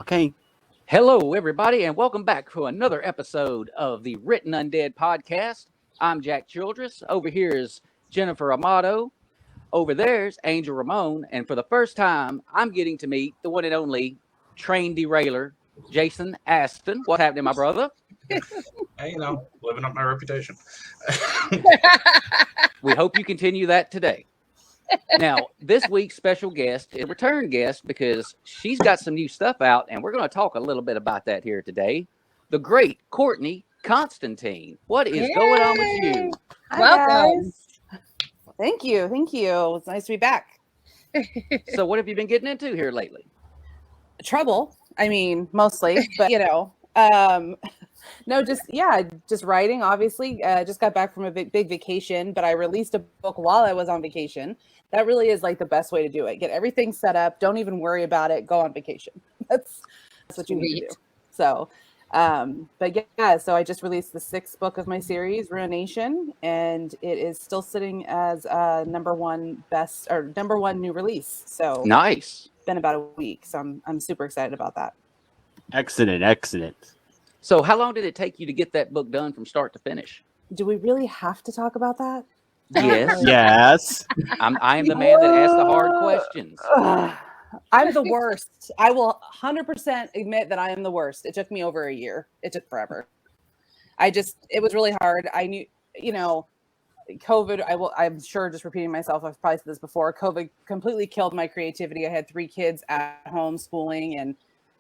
Okay. Hello, everybody, and welcome back to another episode of the Written Undead podcast. I'm Jack Childress. Over here is Jennifer Amato. Over there's Angel Ramon. And for the first time, I'm getting to meet the one and only train derailer, Jason Aston. What's happening, my brother? Hey, living up my reputation. We hope you continue that today. Now, this week's special guest is a return guest because she's got some new stuff out, and we're going to talk a little bit about that here today. The great Courtney Konstantin. What is going on with you? Hi, Welcome. guys. Thank you. It's nice to be back. So what have you been getting into here lately? Trouble, mostly, but no, just writing. Obviously, just got back from a big vacation, but I released a book while I was on vacation. That really is like the best way to do it. Get everything set up. Don't even worry about it. Go on vacation. That's what you need to do. So, so I just released the 6th book of my series, Ruination, and it is still sitting as number one new release. So Nice. Been about a week, so I'm super excited about that. Excellent. So how long did it take you to get that book done from start to finish? Do we really have to talk about that? Yes. Yes. I am the man that asks the hard questions. I'm the worst. I will 100% admit that I am the worst. It took me over a year. It took forever. It was really hard. I knew, COVID, I'm sure just repeating myself, I've probably said this before, COVID completely killed my creativity. I had 3 kids at home schooling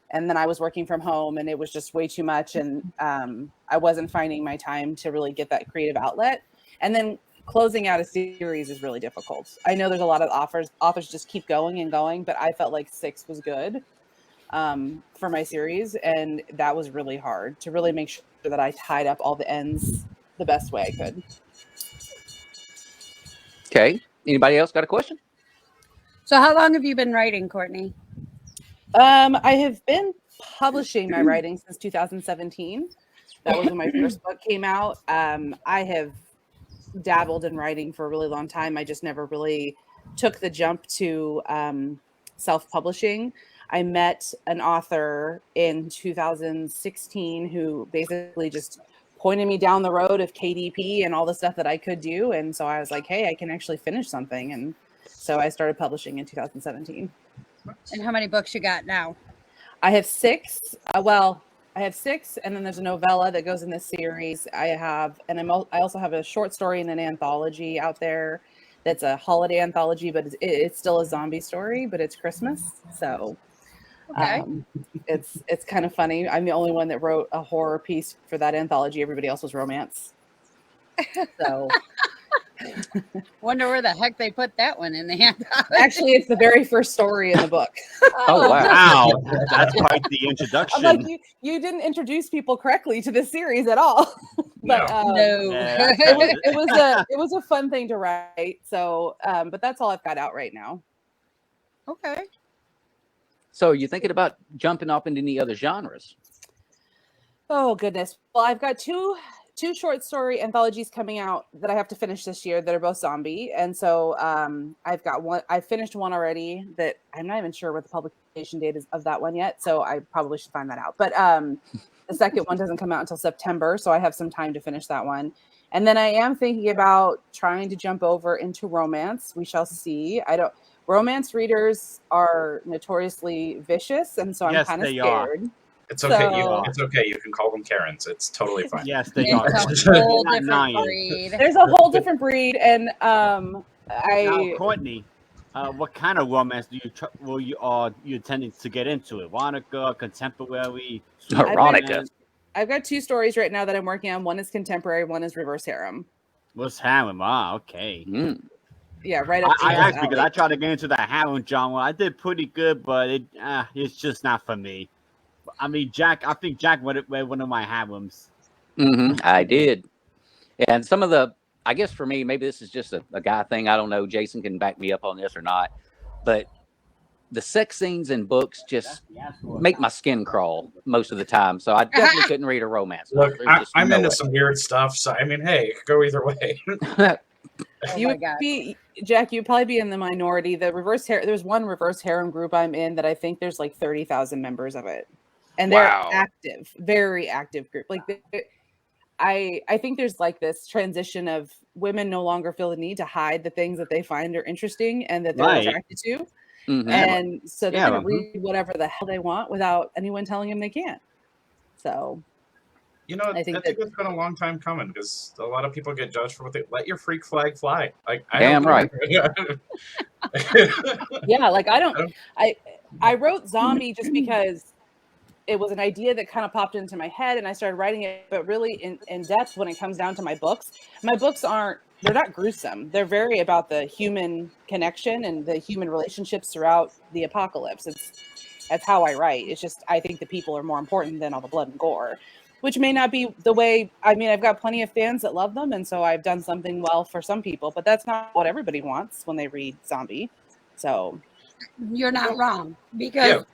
and then I was working from home and it was just way too much. And I wasn't finding my time to really get that creative outlet. And then closing out a series is really difficult. I know there's a lot of authors just keep going and going, but I felt like 6 was good for my series. And that was really hard to really make sure that I tied up all the ends the best way I could. Okay. Anybody else got a question? So how long have you been writing, Courtney? I have been publishing my writing since 2017. That was when my first book came out. I have dabbled in writing for a really long time. I just never really took the jump to self-publishing. I met an author in 2016 who basically just pointed me down the road of KDP and all the stuff that I could do. And so I was like, hey, I can actually finish something. And so I started publishing in 2017. And how many books you got now? I have 6. I have 6, and then there's a novella that goes in this series. I also have a short story and an anthology out there that's a holiday anthology, but it's still a zombie story, but it's Christmas. So Okay. It's kind of funny. I'm the only one that wrote a horror piece for that anthology. Everybody else was romance. So Wonder where the heck they put that one in the hand. actually, it's the very first story in the book. Oh, wow. Wow. That's quite the introduction. I'm like, you didn't introduce people correctly to this series at all. But No. Yeah. it was a fun thing to write. So, but that's all I've got out right now. Okay. So you thinking about jumping off into any other genres? Oh goodness. Well, I've got two short story anthologies coming out that I have to finish this year that are both zombie. And so I've got one. I finished one already that I'm not even sure what the publication date is of that one yet. So I probably should find that out. But the second one doesn't come out until September. So I have some time to finish that one. And then I am thinking about trying to jump over into romance. We shall see. Romance readers are notoriously vicious. And so I'm kind of scared. It's okay. So- It's okay. You can call them Karens. It's totally fine. Yes, they It's are. a whole Not different nine. breed. There's a whole different breed. And Now, Courtney, what kind of romance do you intending to get into? Erotica, contemporary, Erotica. I've got 2 stories right now that I'm working on. One is contemporary, one is reverse harem. What's harem? Ah, okay. Mm. Yeah, right up. I to asked his because alley. I tried to get into the harem genre. I did pretty good, but it's just not for me. I mean, I think Jack read one of my harems. I did. And some of I guess for me, maybe this is just a guy thing. I don't know. Jason can back me up on this or not. But the sex scenes in books just make my skin crawl most of the time. So I definitely couldn't read a romance. Look, There's just I'm no into way. some weird stuff. So, I mean, hey, it could go either way. Oh You my would God. be Jack. You'd probably be in the minority. There's one reverse harem group I'm in that I think there's like 30,000 members of it, and they're Wow. active, very active group. Like I think there's like this transition of women no longer feel the need to hide the things that they find are interesting and that they're Right. attracted to, Mhm. and so they're Yeah, going to read whatever the hell they want without anyone telling them they can't. So You know, I think I think it's been a long time coming because a lot of people get judged for what they let your freak flag fly. Like, I Damn don't right. yeah, like I wrote zombie just because it was an idea that kind of popped into my head and I started writing it, but really in depth when it comes down to my books they're not gruesome. They're very about the human connection and the human relationships throughout the apocalypse. That's how I write. It's just I think the people are more important than all the blood and gore, which may not be the way. I mean, I've got plenty of fans that love them, and so I've done something well for some people, but that's not what everybody wants when they read zombie. So You're not wrong, because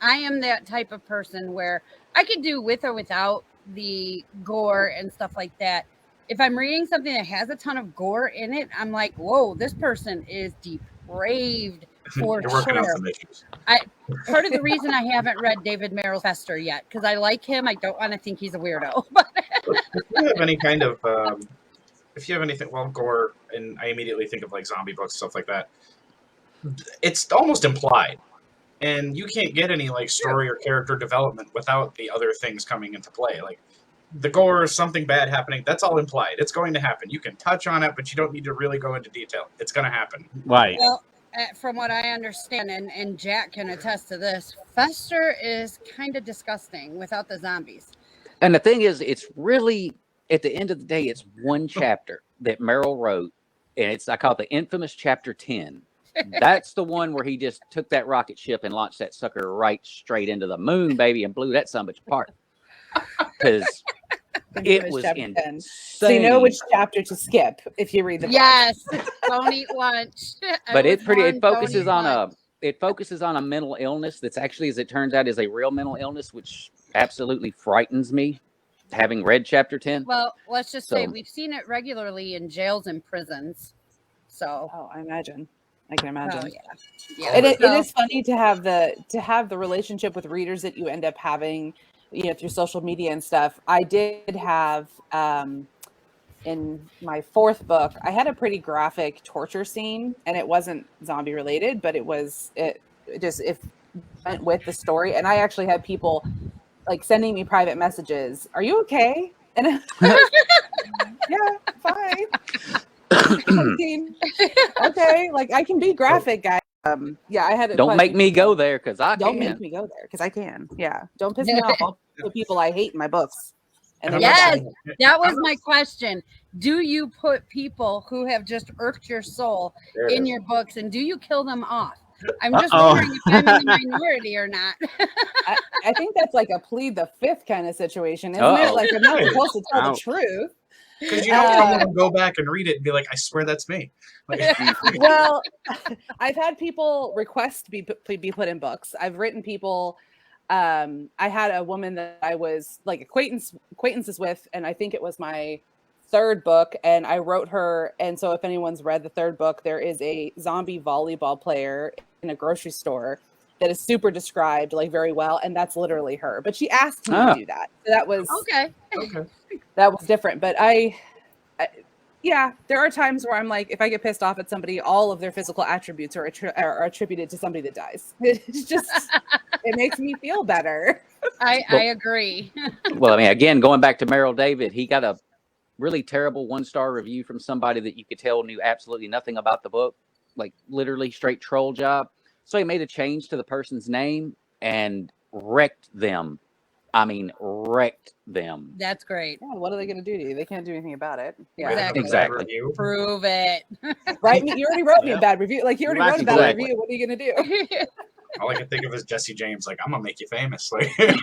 I am that type of person where I could do with or without the gore and stuff like that. If I'm reading something that has a ton of gore in it, I'm like, whoa, this person is depraved for You're working on sure. some issues. Part of the reason I haven't read David Merrill's Fester yet, because I like him. I don't want to think he's a weirdo. But If you have any kind of, if you have anything, well, gore, and I immediately think of like zombie books, stuff like that. It's almost implied, and you can't get any like story or character development without the other things coming into play. Like the gore, something bad happening, that's all implied. It's going to happen. You can touch on it, but you don't need to really go into detail. It's going to happen. Right. well, from what I understand, and Jack can attest to this, Fester is kind of disgusting without the zombies. And the thing is, it's really, at the end of the day, it's one chapter that Merrill wrote, and I call it the infamous chapter 10. That's the one where he just took that rocket ship and launched that sucker right straight into the moon, baby, and blew that sumbitch apart. Because it was insane. So you know which chapter to skip if you read the book. Yes, don't eat lunch. But it focuses on a mental illness that's actually, as it turns out, is a real mental illness, which absolutely frightens me, having read chapter 10. Well, let's just say we've seen it regularly in jails and prisons. So I can imagine. Oh, yeah. And it is funny to have the relationship with readers that you end up having, through social media and stuff. I did have in my fourth book, I had a pretty graphic torture scene, and it wasn't zombie related, but it went with the story. And I actually had people like sending me private messages. Are you okay? And yeah, fine. Okay, like I can be graphic, guys. I had. Don't make me go there because I don't can. make me go there because I can. Yeah, don't piss me off. I'll put people I hate in my books. And yes, that was my question. Do you put people who have just irked your soul in your books, and do you kill them off? I'm just wondering if I'm in the minority or not. I think that's like a plead the fifth kind of situation, isn't it? Like I'm not supposed to tell the truth. Because you don't want to go back and read it and be like, I swear that's me. Like, well, I've had people request to be put in books. I've written people. I had a woman that I was like acquaintances with, and I think it was my third book, and I wrote her. And so if anyone's read the third book, there is a zombie volleyball player in a grocery store that is super described like very well, and that's literally her. But she asked me to do that. So that was okay. That was different. But there are times where I'm like, if I get pissed off at somebody, all of their physical attributes are attributed to somebody that dies. It's just, it makes me feel better. I agree. Well, I mean, again, going back to Merrill David, he got a really terrible 1-star review from somebody that you could tell knew absolutely nothing about the book, like literally straight troll job. So he made a change to the person's name and wrecked them. I mean, wrecked them. That's great. Yeah, what are they going to do to you? They can't do anything about it. Yeah, exactly. Prove it. Right? You already wrote me a bad review. Like you already wrote a bad review. What are you going to do? All I can think of is Jesse James. Like, I'm gonna make you famous. Like, you're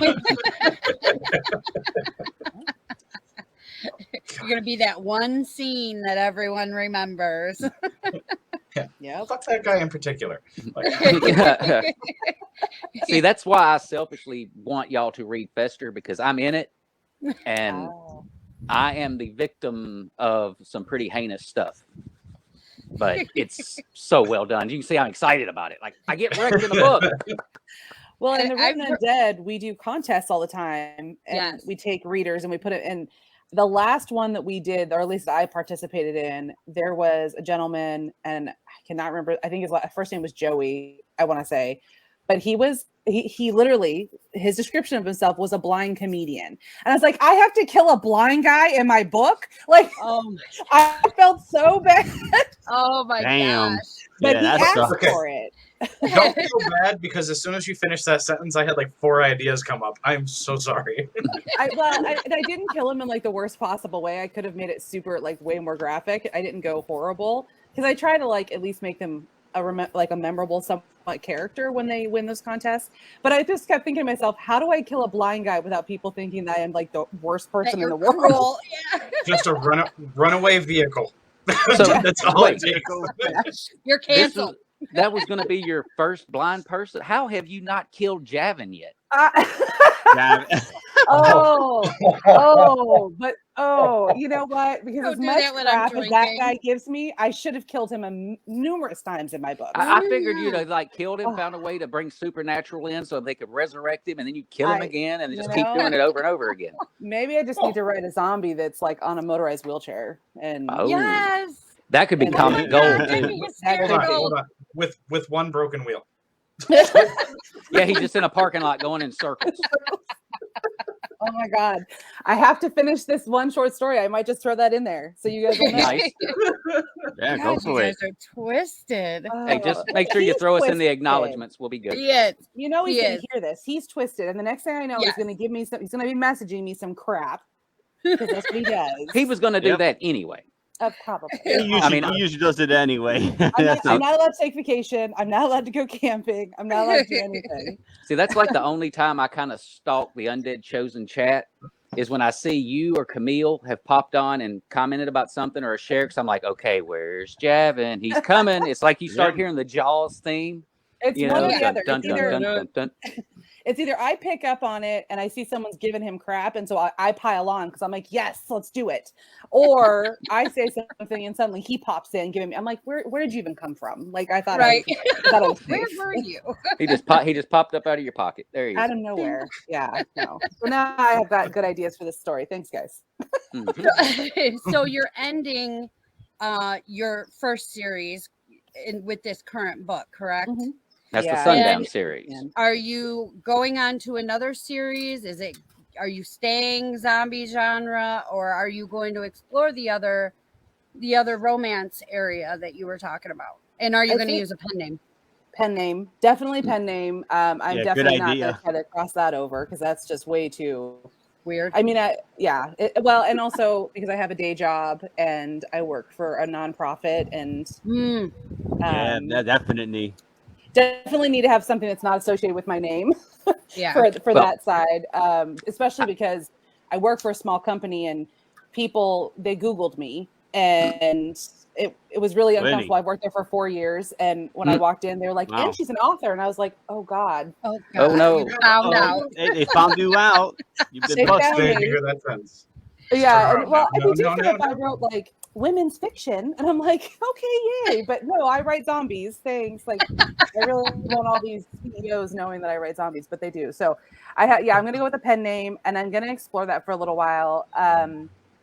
gonna be that one scene that everyone remembers. Yeah, fuck that guy in particular. Like, See, that's why I selfishly want y'all to read Fester, because I'm in it, and I am the victim of some pretty heinous stuff. but it's so well done. You can see I'm excited about it. Like I get wrecked in the book. Well, in the Written Undead, we do contests all the time, and we take readers and we put it in. The last one that we did, or at least I participated in, there was a gentleman, and I cannot remember. I think his first name was Joey, I want to say, but he literally, his description of himself was a blind comedian, and I was like, I have to kill a blind guy in my book, like, I felt so bad. Oh my gosh! But he asked for it. Don't feel bad, because as soon as you finished that sentence, I had like 4 ideas come up. I'm so sorry. I didn't kill him in like the worst possible way. I could have made it super like way more graphic. I didn't go horrible because I try to like at least make them a memorable somewhat character when they win those contests. But I just kept thinking to myself, how do I kill a blind guy without people thinking that I am like the worst person in the world? Just a runaway vehicle. So that's all it takes. You're canceled. That was going to be your first blind person. How have you not killed Javin yet? You know what? Because as much crap as that guy gives me, I should have killed him numerous times in my book. I figured you'd have like killed him, found a way to bring supernatural in so they could resurrect him, and then you kill him again, and just keep doing it over and over again. Maybe I just need to write a zombie that's like on a motorized wheelchair. And yes, that could be common gold too. Hold on. With one broken wheel. Yeah, he's just in a parking lot going in circles. Oh my God. I have to finish this one short story. I might just throw that in there. So you guys will know. Nice. Yeah, go for it. You guys are twisted. Hey, just make sure you throw us in the acknowledgments. We'll be good. Yes. You know he's going to hear this. He's twisted. And the next thing I know, he's going to give me some, he's going to be messaging me some crap. Because that's what he does. He was going to do that anyway. Probably. He usually does it anyway. I'm not allowed to take vacation. I'm not allowed to go camping. I'm not allowed to do anything. See, that's like the only time I kind of stalk the Undead Chosen chat is when I see you or Camille have popped on and commented about something or a share. Because I'm like, okay, where's Javin? He's coming. It's like you start hearing the Jaws theme. It's one or the other. Dun, dun, dun, dun. It's either I pick up on it and I see someone's giving him crap, and so I pile on because I'm like, yes, let's do it. Or I say something and suddenly he pops in giving me. I'm like, where did you even come from? Like I thought, I was where were you? He just popped up out of your pocket. There you go. Out of nowhere. Yeah. No. So now I have got good ideas for this story. Thanks, guys. So you're ending your first series with this current book, correct? Mm-hmm. That's the Sundown series. Are you going on to another series? Are you staying zombie genre, or are you going to explore the other romance area that you were talking about? And are you going to use a pen name? Pen name, definitely pen name. I'm definitely not going to try to cross that over because that's just way too weird. I mean, and also because I have a day job and I work for a nonprofit, and definitely need to have something that's not associated with my name for that side, especially because I work for a small company and people, they Googled me and it was really uncomfortable. I worked there for 4 years, and when I walked in, they were like, and she's an author, and I was like, oh God. Oh no. They found you out. You've been busted. Hear that sense. Yeah. It'd be different if I wrote like women's fiction, and I'm like, okay, yay, but no, I write zombies. Thanks. Like, I really want all these CEOs knowing that I write zombies, but they do. So I'm gonna go with a pen name, and I'm gonna explore that for a little while.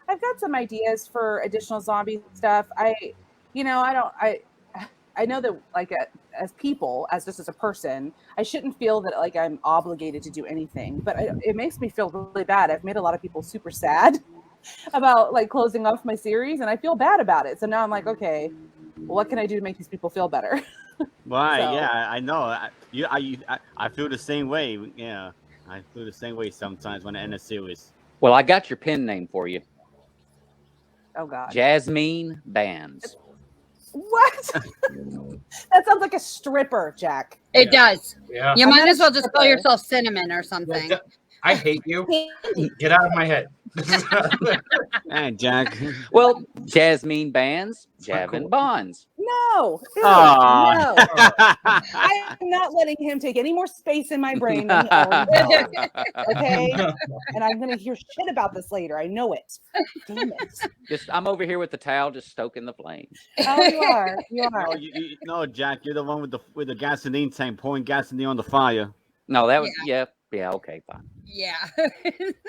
I've got some ideas for additional zombie stuff. I know that like as people, as just as a person, I shouldn't feel that like I'm obligated to do anything, but it makes me feel really bad. I've made a lot of people super sad about like closing off my series, and I feel bad about it. So now I'm like, okay, what can I do to make these people feel better? Right. So, yeah, I know. I feel the same way. Yeah, I feel the same way sometimes when I end a series. Well, I got your pen name for you. Oh God. Jasmine Bands. What? That sounds like a stripper, Jack. It does. Yeah. You might as well just call yourself Cinnamon or something. I hate you. Get out of my head. Hey, Jack. Well, Jasmine Bands, Javin Bonds. No. Ew, Aw. no. I am not letting him take any more space in my brain than he already does. Okay? And I'm going to hear shit about this later. I know it. Damn it. I'm over here with the towel, just stoking the flames. Oh, you are. You are. No, Jack, you're the one with the gasoline tank pouring gasoline on the fire. No, that was yeah, okay, fine. Yeah.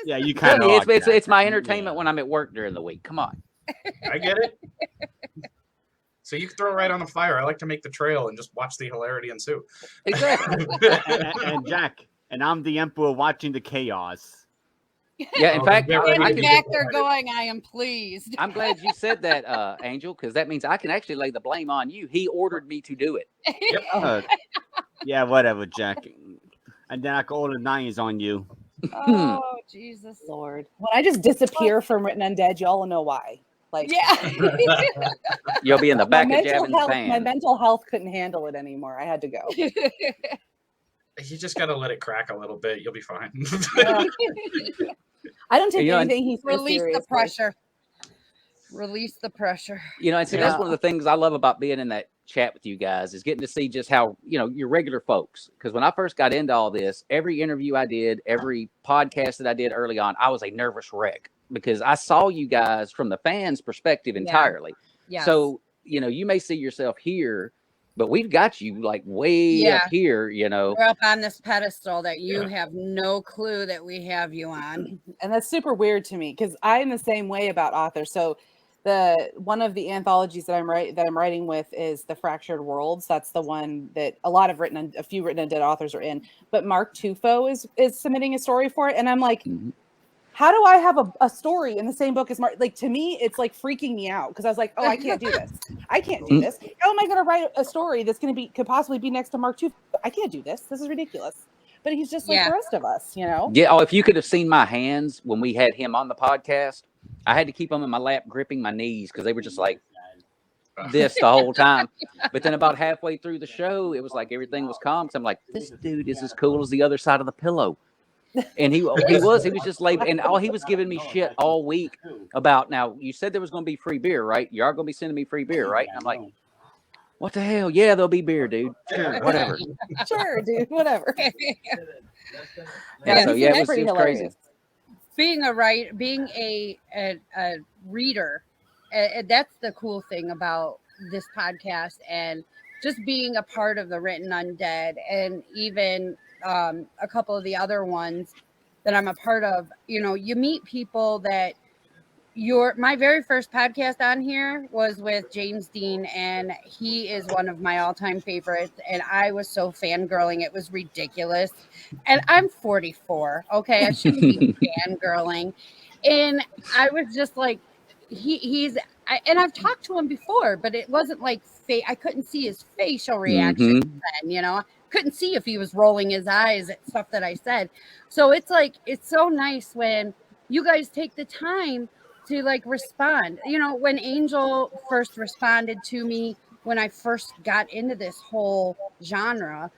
Yeah, you kind of. It's my entertainment when I'm at work during the week. Come on. I get it. So you can throw it right on the fire. I like to make the trail and just watch the hilarity ensue. Exactly. and Jack, and I'm the emperor watching the chaos. Yeah, in fact, they're going, I am pleased. I'm glad you said that, Angel, because that means I can actually lay the blame on you. He ordered me to do it. Yep. Yeah, whatever, Jack. And then I can order 9s on you. Oh, Jesus. Lord. When I just disappear from Written Undead, y'all will know why. Like, yeah. You'll be in the back of Javin's van. My mental health couldn't handle it anymore. I had to go. You just got to let it crack a little bit. You'll be fine. I don't take anything he says Release seriously. the pressure. Release the pressure. And see, that's one of the things I love about being in that chat with you guys is getting to see just how, your regular folks. Because when I first got into all this, every interview I did, every podcast that I did early on, I was a nervous wreck because I saw you guys from the fans' perspective entirely. Yeah. So, you may see yourself here, but we've got you like way up here, We're up on this pedestal that you have no clue that we have you on. And that's super weird to me because I'm the same way about authors. So one of the anthologies that I'm writing with is the Fractured Worlds. That's the one that a few Written Undead authors are in. But Mark Tufo is submitting a story for it, and I'm like, how do I have a story in the same book as Mark? Like, to me, it's like freaking me out because I was like, oh, I can't do this. I can't do this. How am I going to write a story that's going to could possibly be next to Mark Tufo? I can't do this. This is ridiculous. But he's just like the rest of us, Yeah. Oh, if you could have seen my hands when we had him on the podcast. I had to keep them in my lap, gripping my knees because they were just like this the whole time. But then about halfway through the show, it was like everything was calm. So I'm like, this dude is as cool as the other side of the pillow. And he was just laid. And he was giving me shit all week about, now, you said there was going to be free beer, right? You are going to be sending me free beer, right? And I'm like, what the hell? Yeah, there'll be beer, dude. Sure, whatever. Sure, dude, whatever. So it was crazy. Being a reader, that's the cool thing about this podcast, and just being a part of the Written Undead, and even a couple of the other ones that I'm a part of. You meet people that my very first podcast on here was with James Dean, and he is one of my all-time favorites, and I was so fangirling, it was ridiculous. And I'm 44, okay? I shouldn't be fangirling. And I was just like, and I've talked to him before, but it wasn't like I couldn't see his facial reaction then, couldn't see if he was rolling his eyes at stuff that I said. So it's like, it's so nice when you guys take the time to like respond. When Angel first responded to me when I first got into this whole genre,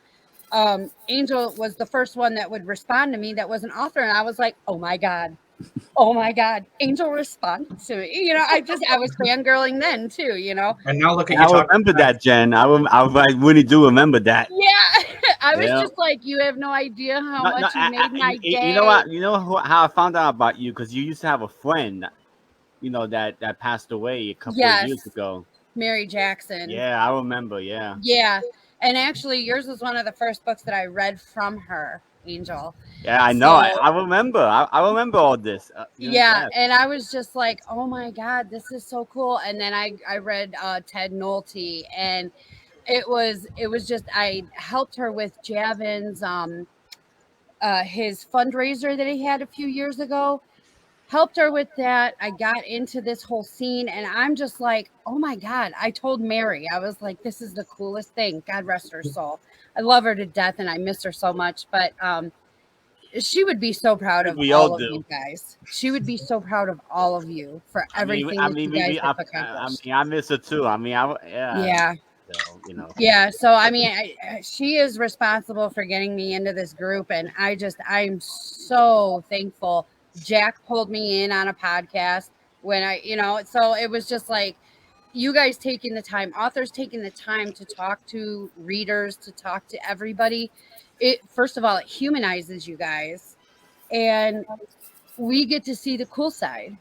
Angel was the first one that would respond to me that was an author, and I was like, oh my god, Angel responded to me. I was fangirling then too. And now look at you. I remember that, Jen. I really do remember that. Yeah, I was just like, you have no idea how much you made my day. You know what? You know how I found out about you, because you used to have a friend, that passed away a couple of years ago. Mary Jackson. Yeah, I remember. Yeah. Yeah, and actually, yours was one of the first books that I read from her, Angel. Yeah, I know. So, I remember. I remember all this. And I was just like, oh my god, this is so cool. And then I read Ted Nolte, and it was just, I helped her with Javin's his fundraiser that he had a few years ago. Helped her with that. I got into this whole scene, and I'm just like, oh my god. I told Mary, I was like, this is the coolest thing. God rest her soul. I love her to death, and I miss her so much. But she would be so proud of all of you guys. She would be so proud of all of you for everything you guys have accomplished. I miss her too. Yeah. So, you know. Yeah. So, I mean, she is responsible for getting me into this group. And I'm so thankful. Jack pulled me in on a podcast when so it was just like you guys taking the time, authors taking the time to talk to readers, to talk to everybody. First of all, it humanizes you guys. And we get to see the cool side.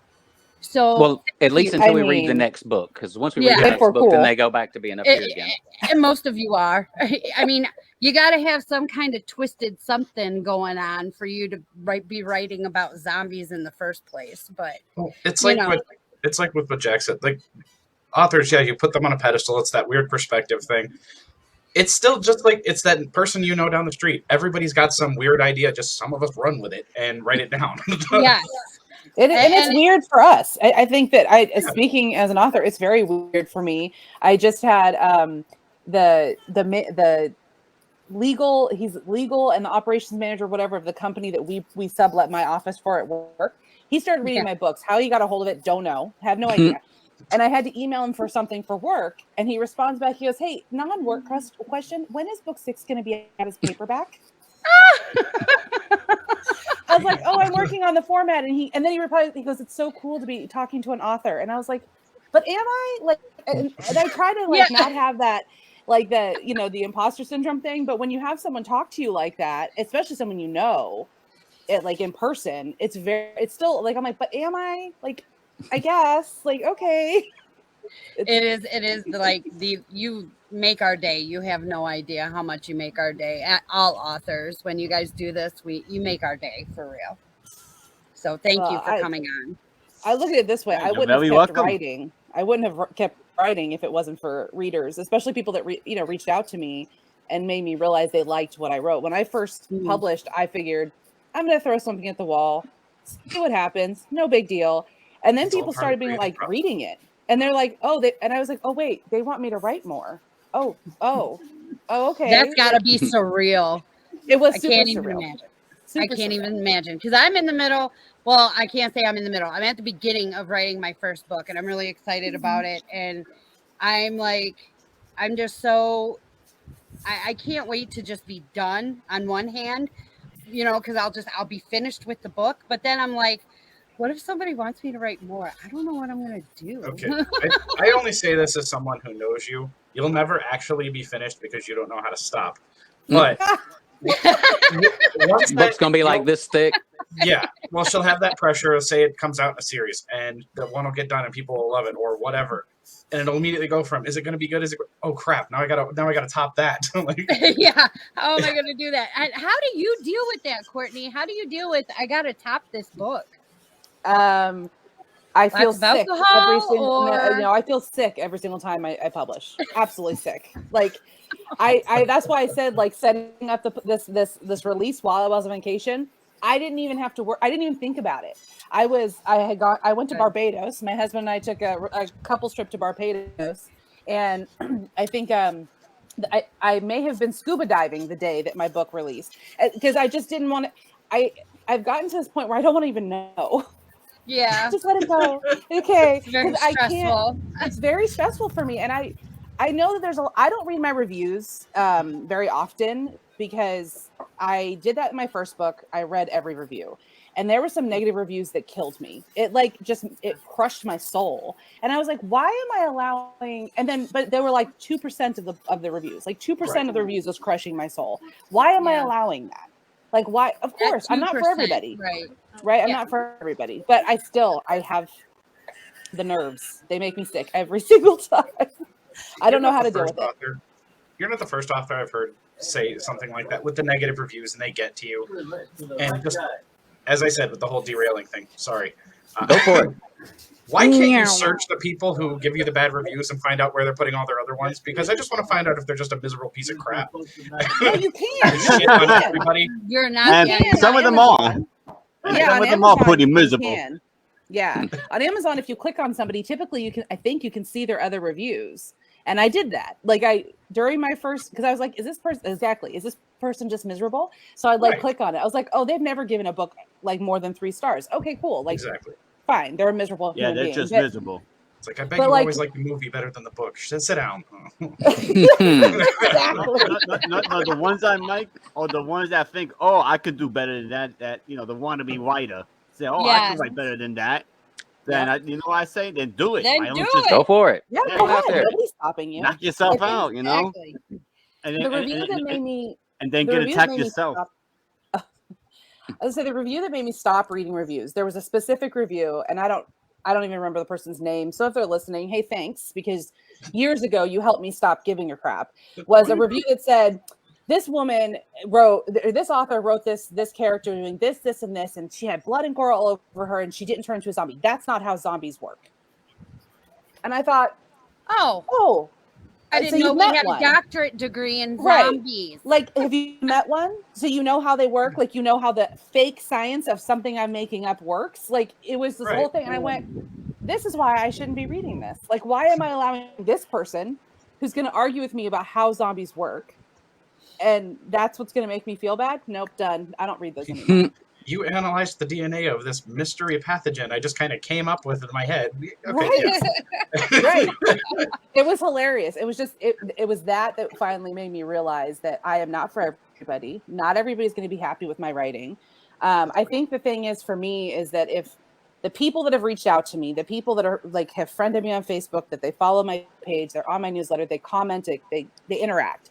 So, well, at least until we read the mean, next book, because once we read the Yeah. next If we're book, then cool. they go back to being up here again. And most of you are. I mean, you got to have some kind of twisted something going on for you to be writing about zombies in the first place. But it's like with what Jack said. Like authors, yeah, you put them on a pedestal. It's that weird perspective thing. It's still just like it's that person you know down the street. Everybody's got some weird idea. Just some of us run with it and write it down. yes. And it's weird for us. I think that speaking as an author, it's very weird for me. I just had the legal, he's legal and the operations manager, whatever, of the company that we sublet my office for at work. He started reading my books. How he got a hold of it, don't know. Have no idea. And I had to email him for something for work. And he responds back. He goes, "Hey, non-work question. When is book 6 going to be out as paperback?" I was like, "Oh, I'm working on the format." And then he replied, he goes, "It's so cool to be talking to an author." And I was like, "But am I?" Like, and I try to not have that, like the imposter syndrome thing. But when you have someone talk to you like that, especially someone you know, like in person, it's still like, I'm like, "But am I?" Like, I guess, like, okay. It is like you make our day. You have no idea how much you make our day. All authors, when you guys do this, you make our day for real. So thank you for coming on. I look at it this way. I wouldn't have kept writing. I wouldn't have kept writing if it wasn't for readers, especially people that reached out to me and made me realize they liked what I wrote. When I first published, I figured I'm going to throw something at the wall, see what happens. No big deal. And then people started being like reading it. And they're like, "Oh," and I was like, "Oh, wait, they want me to write more." Oh, okay. That's got to be surreal. It was super surreal. I can't even imagine because I'm in the middle. Well, I can't say I'm in the middle. I'm at the beginning of writing my first book, and I'm really excited about it. And I'm just so, I can't wait to just be done on one hand, because I'll be finished with the book. But then I'm like, what if somebody wants me to write more? I don't know what I'm going to do. Okay. I only say this as someone who knows you. You'll never actually be finished because you don't know how to stop. But once book's going to be like this thick. Yeah. Well, she'll have that pressure. Say it comes out in a series and the one will get done and people will love it or whatever. And it'll immediately go from, is it going to be good? Oh crap. Now I gotta top that. Yeah. How am I going to do that? And how do you deal with that, Courtney? How do you deal with, I got to top this book? I feel sick every single I feel sick every single time I publish. Absolutely sick. Like I that's why I said, like, setting up this release while I was on vacation, I didn't even have to work. I didn't even think about it. I went to Barbados. My husband and I took a couples trip to Barbados, and I think I may have been scuba diving the day that my book released because I just didn't want to. I've gotten to this point where I don't want to even know. Yeah. Just let it go. Okay. It's very stressful. It's very stressful for me. And I know that I don't read my reviews very often because I did that in my first book. I read every review. And there were some negative reviews that killed me. It crushed my soul. And I was like, why am I allowing, but there were like 2% of the reviews. Like 2% of the reviews was crushing my soul. Why am I allowing that? Like, why? Of course, I'm not for everybody. Right. I'm not for everybody, but I have the nerves. They make me sick every single time. I don't know how to deal with it. You're not the first author I've heard say something like that with the negative reviews and they get to you. And just, as I said, with the whole derailing thing, sorry. Go for it. Why can't you search the people who give you the bad reviews and find out where they're putting all their other ones? Because I just want to find out if they're just a miserable piece of crap. No, you can't. Shit on everybody. You're not. Some of them are. Yeah, some of them are pretty miserable. Yeah, on Amazon, if you click on somebody, typically I think you can see their other reviews. And I did that. Like during my first, because I was like, is this person just miserable? So I'd click on it. I was like, oh, they've never given a book like more than 3 stars. Okay, cool. Like, exactly. Fine. They're a miserable. Yeah, they're being. just miserable. It's like, I bet But, you like- always like the movie better than the book. Sit down. Exactly. No, the ones I like are the ones that think, oh, I could do better than that. That they want to be whiter. Say, oh, I Yes. could write better than that. Then you know what I say? Then do it. Then Why don't do you just it. Go for it. Yeah, Yeah, go go out ahead. there. Nobody's stopping you. knock yourself I think- out? Exactly. And The then, review that made me and then the get review that attacked made me yourself. stop- I was say the review that made me stop reading reviews. There was a specific review, and I don't even remember the person's name. So if they're listening, hey, thanks, because years ago you helped me stop giving your crap. Was a review that said this author wrote this character doing this, and this, and she had blood and gore all over her, and she didn't turn into a zombie. That's not how zombies work. And I thought, Oh, I so didn't know you've we met had one. a doctorate degree in Right. zombies. Like, have you met one? So you know how they work? Like, you know how the fake science of something I'm making up works? Like, it was this whole Right. thing. And I went, this is why I shouldn't be reading this. Like, why am I allowing this person who's going to argue with me about how zombies work? And that's what's going to make me feel bad? Nope, done. I don't read those anymore. You analyzed the DNA of this mystery pathogen I just kind of came up with in my head. Okay, Right. yes. Right. It was hilarious. It was just, it was that finally made me realize that I am not for everybody. Not everybody's going to be happy with my writing. I think the thing is for me is that if the people that have reached out to me, the people that are like have friended me on Facebook, that they follow my page, they're on my newsletter, they comment, they interact.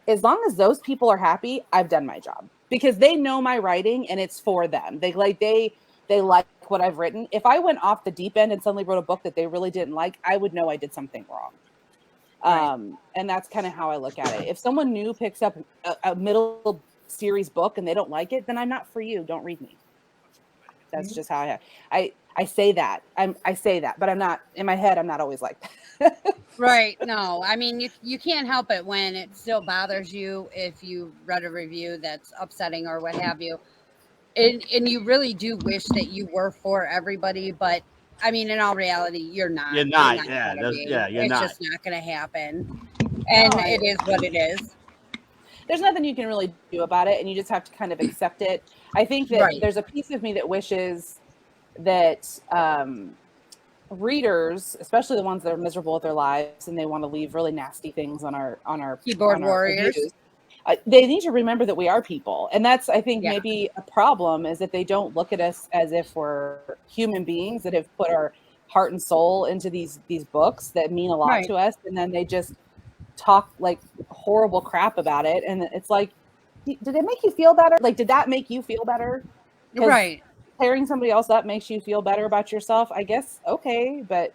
As long as those people are happy, I've done my job because they know my writing and it's for them. They like what I've written. If I went off the deep end and suddenly wrote a book that they really didn't like, I would know I did something wrong. Right. And that's kind of how I look at it. If someone new picks up a middle series book and they don't like it, then I'm not for you. Don't read me. That's just how I say that. I say that, but I'm not in my head. I'm not always like that. Right. No, I mean, you can't help it when it still bothers you if you read a review that's upsetting or what have you. And you really do wish that you were for everybody, but I mean, in all reality, you're not. You're not. gonna be. You're it's not. just not going to happen. And it is what it is. There's nothing you can really do about it, and you just have to kind of accept it. I think that Right. there's a piece of me that wishes that readers, especially the ones that are miserable with their lives and they want to leave really nasty things on our Keyboard on our warriors. reviews, they need to remember that we are people, and that's I think Yeah. maybe a problem is that they don't look at us as if we're human beings that have put our heart and soul into these books that mean a lot Right. to us, and then they just talk like horrible crap about it, and it's like, did it make you feel better? Like, did that make you feel better? 'Cause Right. tearing somebody else up makes you feel better about yourself, I guess. Okay, but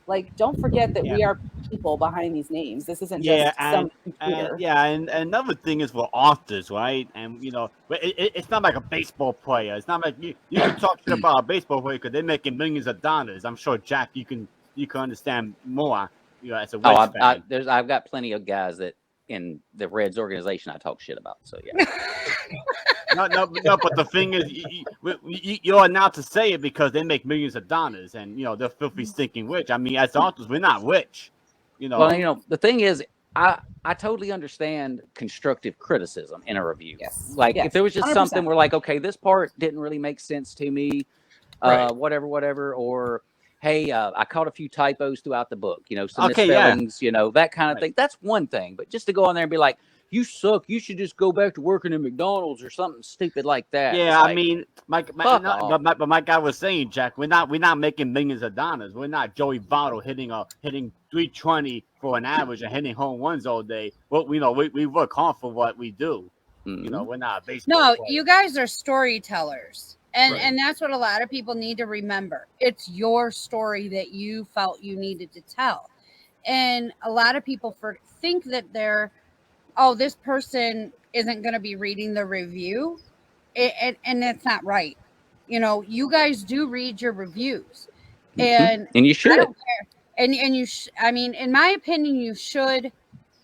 like, don't forget that we are people behind these names. This isn't just some computer. And another thing is for authors, right? And it's not like a baseball player. It's not like you can talk shit about a baseball player because they're making millions of dollars. I'm sure, Jack, you can understand more. As a Reds fan. I've got plenty of guys that in the Reds organization I talk shit about. So yeah. No, but the thing is, you're allowed to say it because they make millions of dollars, and they're filthy, stinking rich. I mean, as authors, we're not rich. Well, the thing is, I totally understand constructive criticism in a review. Yes. Like Yes. if there was just 100%. something where like, okay, this part didn't really make sense to me, Right. whatever, or hey, I caught a few typos throughout the book, some Okay, yeah. misspellings, that kind of Right. thing. That's one thing. But just to go on there and be like, you suck, you should just go back to working at McDonald's or something stupid like that. Yeah, It's I like, mean, but my guy was saying, Jack, we're not making millions of dollars. We're not Joey Votto hitting 320 for an average and hitting home runs all day. Well, we work hard for what we do. mhm. We're not a baseball No, player. you guys are storytellers. And Right. and that's what a lot of people need to remember. It's your story that you felt you needed to tell. And a lot of people think that this person isn't going to be reading the review. And that's not right. You guys do read your reviews. And And you I should. don't care. And I mean, in my opinion, you should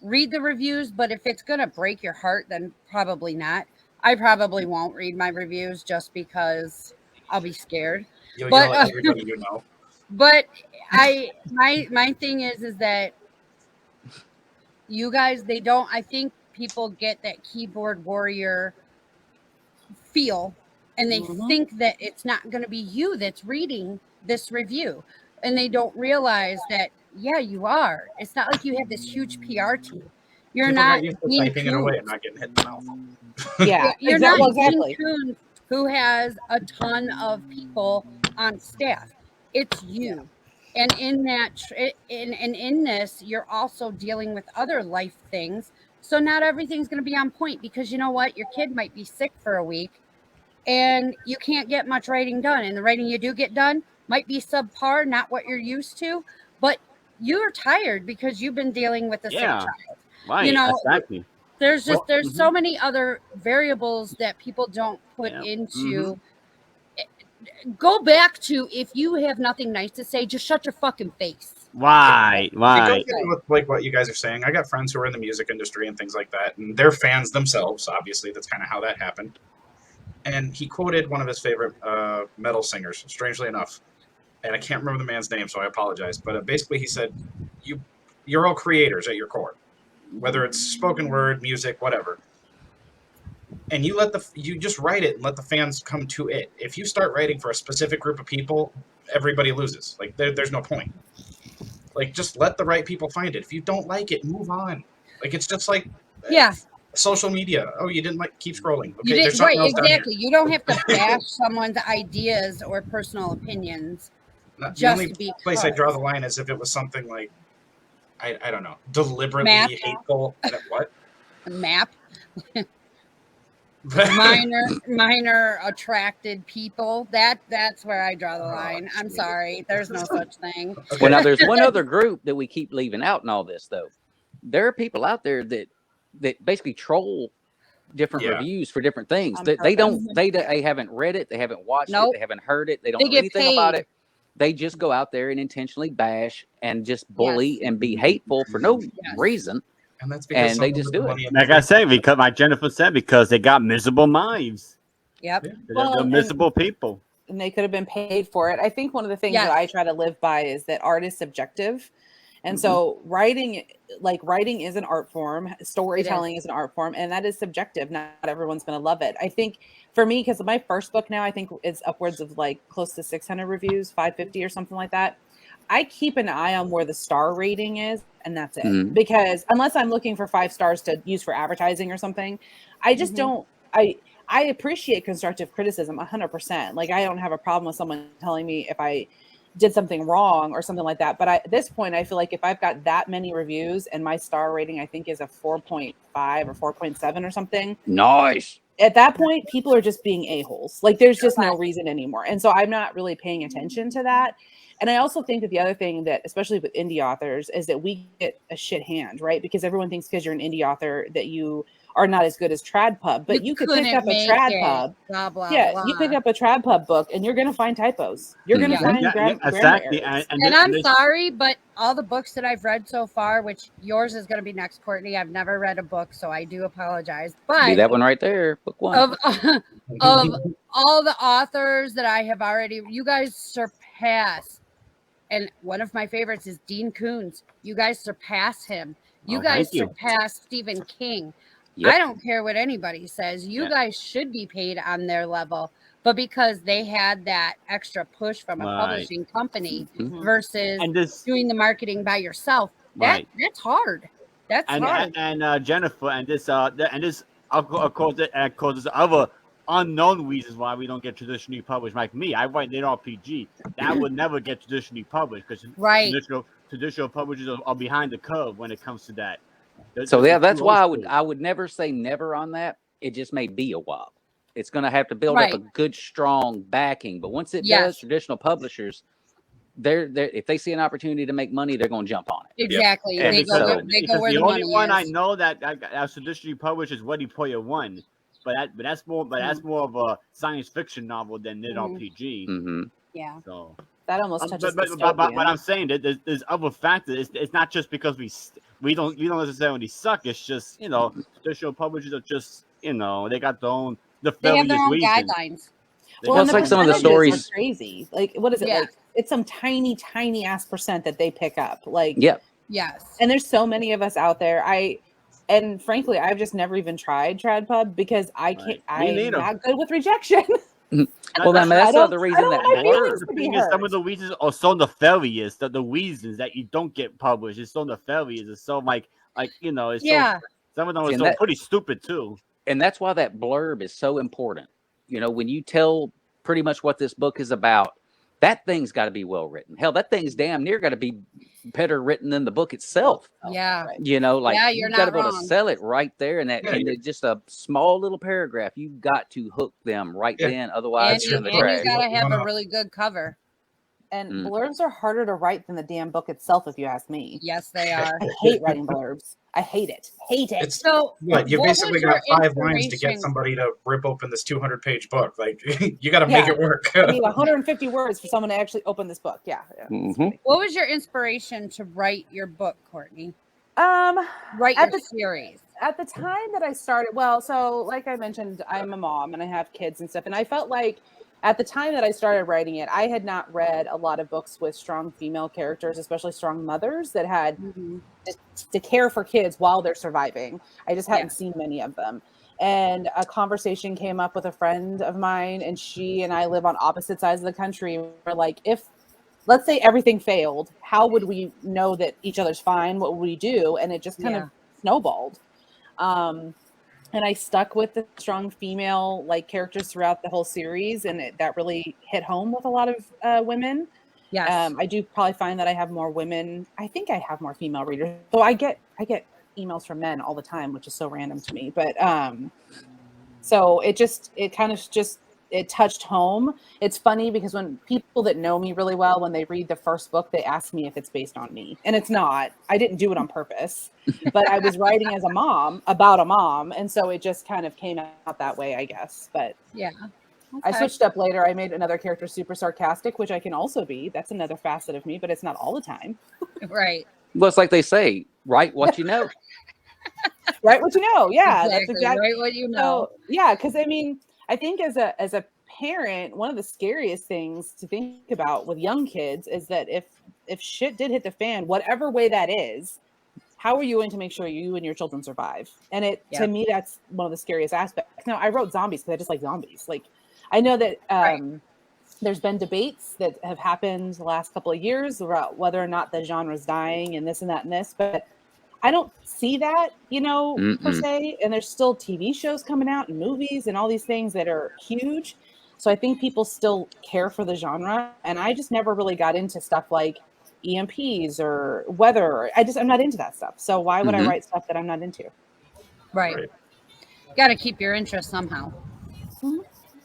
read the reviews, but if it's going to break your heart, then probably not. I probably won't read my reviews just because I'll be scared. You'll But, yell at everybody you know. But my thing is that you guys, I think people get that keyboard warrior feel and they Mhm. think that it's not going to be you that's reading this review. and they don't realize that, yeah, you are. It's not like you have this huge PR team. You're People not got used to Dean typing it away Koontz. and not getting hit in the mouth. Yeah, You're not exactly. Dean Koontz, who has a ton of people on staff. It's you. And in that, in this, you're also dealing with other life things. So not everything's going to be on point, because you know what? Your kid might be sick for a week and you can't get much writing done. And the writing you do get done might be subpar, not what you're used to, but you're tired because you've been dealing with a sick child. Right, You know, exactly. there's so many other variables that people don't put into. Go back to, if you have nothing nice to say, just shut your fucking face. Right. It goes in with like what you guys are saying. I got friends who are in the music industry and things like that, and they're fans themselves. Obviously, that's kind of how that happened. And he quoted one of his favorite metal singers, strangely enough, and I can't remember the man's name, so I apologize. But basically, he said, "You're all creators at your core, whether it's spoken word, music, whatever. And you just write it and let the fans come to it. If you start writing for a specific group of people, everybody loses. Like there's no point. Like, just let the right people find it. If you don't like it, move on. Like, it's just like social media. Oh, you didn't like? Keep scrolling. Okay, You there's did, something right? else down here. Exactly. You don't have to bash someone's ideas or personal opinions. The Just only place I draw the line is if it was something like, I don't know, deliberately Map. hateful. What? Map. minor attracted people. That's where I draw the line. I'm sorry. There's no such thing. Okay. Well, now there's one other group that we keep leaving out in all this, though. There are people out there that basically troll different reviews for different things. They haven't read it, they haven't watched it, they haven't heard it, they don't know anything about it. They just go out there and intentionally bash and just bully and be hateful for no reason. And that's because they just do it. Like I say, because like Jennifer said, because they got miserable lives. Yep. They're miserable people. And they could have been paid for it. I think one of the things that I try to live by is that art is subjective. And so writing is an art form, storytelling is an art form, and that is subjective. Not everyone's going to love it. I think for me, because my first book now, I think it's upwards of like close to 600 reviews, 550 or something like that. I keep an eye on where the star rating is, and that's it. Because unless I'm looking for 5 stars to use for advertising or something, I just don't. I appreciate constructive criticism 100%. Like, I don't have a problem with someone telling me if I did something wrong or something like that. But at this point, I feel like if I've got that many reviews and my star rating, I think is a 4.5 or 4.7 or something. Nice. At that point, people are just being a-holes. Like, there's just no reason anymore. And so I'm not really paying attention to that. And I also think that the other thing that, especially with indie authors, is that we get a shit hand, right? Because everyone thinks because you're an indie author that you are not as good as TradPub, but you could pick up a TradPub. Blah, blah, blah. You pick up a TradPub book and you're going to find typos. You're going to find grammar errors. And I'm sorry, but all the books that I've read so far, which yours is going to be next, Courtney. I've never read a book, so I do apologize. But see that one right there, book 1. Of all the authors that I have already, you guys surpass. And one of my favorites is Dean Koontz. You guys surpass him. You guys surpass Stephen King. Yep. I don't care what anybody says. You guys should be paid on their level. But because they had that extra push from a publishing company versus doing the marketing by yourself, that's hard. That's hard. And Jennifer, of course, there's other unknown reasons why we don't get traditionally published. Like me, I write an RPG that would never get traditionally published because traditional publishers are behind the curve when it comes to that. So that's why I would never say never on that. It just may be a while. It's going to have to build up a good, strong backing. But once it does, traditional publishers, if they see an opportunity to make money, they're going to jump on it. Exactly. They go where the only money one is. I know that traditionally published is Ready Player One. But that's more of a science fiction novel than an RPG. Yeah. So that almost touches. But I'm saying that there's other factors. It's not just because we don't necessarily suck. It's just traditional publishers are just they got their own they have their own guidelines. Well, it's like some of the stories crazy. Like, what is it like? It's some tiny ass percent that they pick up. Like, yes. And there's so many of us out there. And frankly, I've just never even tried TradPub because I can't. I'm not good with rejection. Well, then that's don't- the I reason don't that want my feelings blurb. The to be thing is, some hurt. of the reasons are so nefarious that the reasons that you don't get published is so nefarious. It's so like you know, it's Yeah. so some of them are See, and so that- pretty stupid too. And that's why that blurb is so important. You know, when you tell pretty much what this book is about, that thing's got to be well written. Hell, that thing's damn near got to be better written than the book itself. Yeah. Right. You know, like Yeah, you've you're got to not be able to wrong. sell it right there, and that Yeah, and just a small little paragraph. You've got to hook them right Yeah. then, And otherwise you, you're in the and you trash. gotta have a Wanna- really good cover. And Mm. blurbs are harder to write than the damn book itself, if you ask me. Yes, they are. I hate writing blurbs. I hate it. Hate it. It's So what you what was basically your got 5 lines to get inspiration? somebody to rip open this 200-page book. Like you got to make Yeah. it work. I need 150 words for someone to actually open this book. Yeah. it's Mhm. funny. What was your inspiration to write your book, Courtney? Write At your the- series. At the time that I started, well, so like I mentioned, I'm a mom and I have kids and stuff. And I felt like at the time that I started writing it, I had not read a lot of books with strong female characters, especially strong mothers that had to care for kids while they're surviving. I just hadn't seen many of them. And a conversation came up with a friend of mine, and she and I live on opposite sides of the country. We're like, if let's say everything failed, how would we know that each other's fine? What would we do? And it just kind of snowballed. And I stuck with the strong female like characters throughout the whole series, and that really hit home with a lot of women. Yes. I do probably find that I have more women. I think I have more female readers. So I get emails from men all the time, which is so random to me. But so it touched home. It's funny because when people that know me really well, when they read the first book, they ask me if it's based on me. And it's not. I didn't do it on purpose. But I was writing as a mom about a mom. And so it just kind of came out that way, I guess. But yeah. I Okay. switched up later. I made another character super sarcastic, which I can also be. That's another facet of me, but it's not all the time. Right. Well, it's like they say, write what you know. Right? What you know. Yeah, Exactly. that's exactly. Right. What you know. So, yeah, because I mean, I think as a parent, one of the scariest things to think about with young kids is that if shit did hit the fan, whatever way that is, how are you going to make sure you and your children survive? And to me, that's one of the scariest aspects. Now, I wrote zombies because I just like zombies. Like, I know that there's been debates that have happened the last couple of years about whether or not the genre is dying and this and that and this, but I don't see that, per se. And there's still TV shows coming out and movies and all these things that are huge. So I think people still care for the genre. And I just never really got into stuff like EMPs or weather. I'm not into that stuff. So why would I write stuff that I'm not into? Right. Got to keep your interest somehow.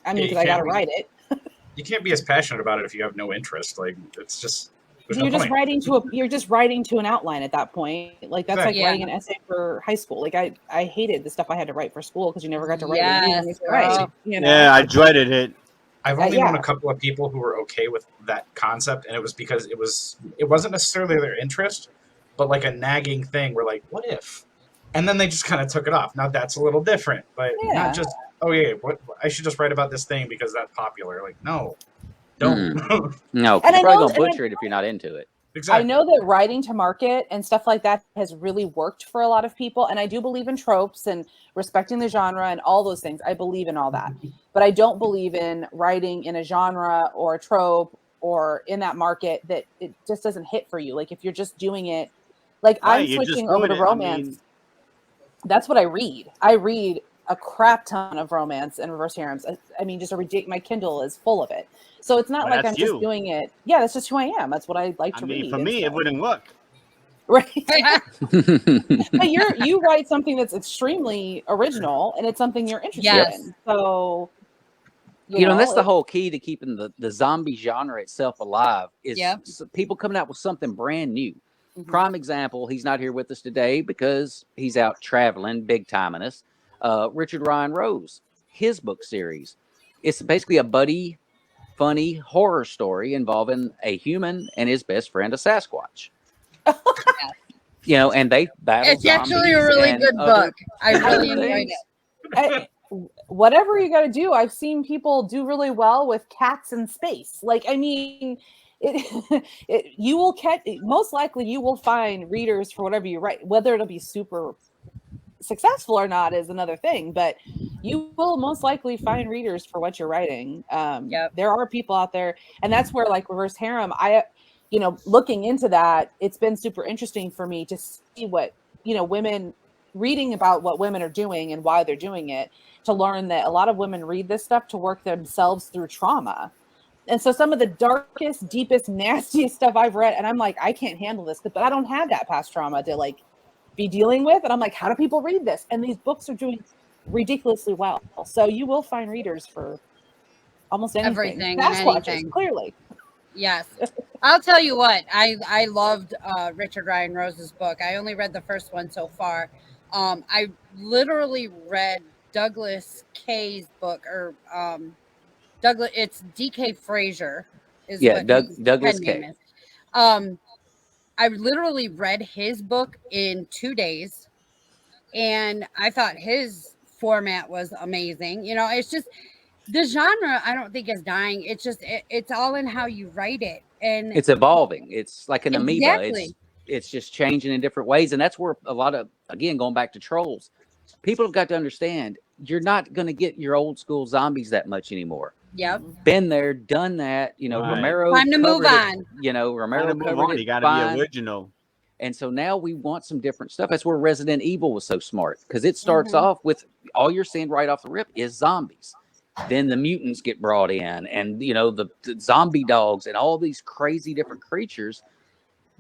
I mean, because I got to write it. You can't be as passionate about it if you have no interest. Like it's just You're just writing to an outline at that point. Like that's like writing an essay for high school. Like I hated the stuff I had to write for school because you never got to write. Yeah, I dreaded it. I've only known a couple of people who were okay with that concept, and it was because it wasn't necessarily their interest, but like a nagging thing where like, what if? And then they just kind of took it off. Now that's a little different, but not just what I should just write about this thing because that's popular. Like, no, don't. No, And you're probably gonna butcher it if you're not into it. Exactly. I know that writing to market and stuff like that has really worked for a lot of people. And I do believe in tropes and respecting the genre and all those things. I believe in all that. But I don't believe in writing in a genre or a trope or in that market that it just doesn't hit for you. Like if you're just doing it, like I'm switching over to romance. That's what I read. I read a crap ton of romance and reverse harems. I mean, just my Kindle is full of it. So it's not like I'm just doing it. Yeah, that's just who I am. That's what I like to read. For me, it wouldn't work. Right. But you write something that's extremely original and it's something you're interested in. So you know, that's the whole key to keeping the zombie genre itself alive is people coming out with something brand new. Prime example, he's not here with us today because he's out traveling, big timing us. Richard Ryan Rose, his book series. It's basically a buddy, funny horror story involving a human and his best friend, a Sasquatch. And they battle. It's actually a really good book. I really enjoyed it. Whatever you got to do, I've seen people do really well with cats in space. Like, I mean, you will most likely you will find readers for whatever you write, whether it'll be super successful or not is another thing, but you will most likely find readers for what you're writing. There are people out there, and that's where like reverse harem, looking into that, it's been super interesting for me to see what, women reading about what women are doing and why they're doing it, to learn that a lot of women read this stuff to work themselves through trauma. And so some of the darkest, deepest, nastiest stuff I've read, and I'm like, I can't handle this, but I don't have that past trauma to like be dealing with. And I'm like, how do people read this? And these books are doing ridiculously well. So you will find readers for almost anything. Everything Fast and watches, anything. clearly. Yes. I'll tell you what, I loved Richard Ryan Rose's book. I only read the first one so far. I literally read Douglas Kay's book, or Douglas, it's DK Frazier is what his Douglas pen Kay. name is. I literally read his book in 2 days, and I thought his format was amazing. It's just the genre, I don't think is dying. It's just it's all in how you write it, and It's evolving. It's like an amoeba. Exactly. It's just changing in different ways, and that's where a lot of, again, going back to trolls, people have got to understand you're not going to get your old school zombies that much anymore. Yep. Been there, done that. Right. Romero. Time to move covered on. it, Romero covered it. You got to fine. be original. And so now we want some different stuff. That's where Resident Evil was so smart, because it starts Mhm. off with all you're seeing right off the rip is zombies. Then the mutants get brought in, and the zombie dogs and all these crazy different creatures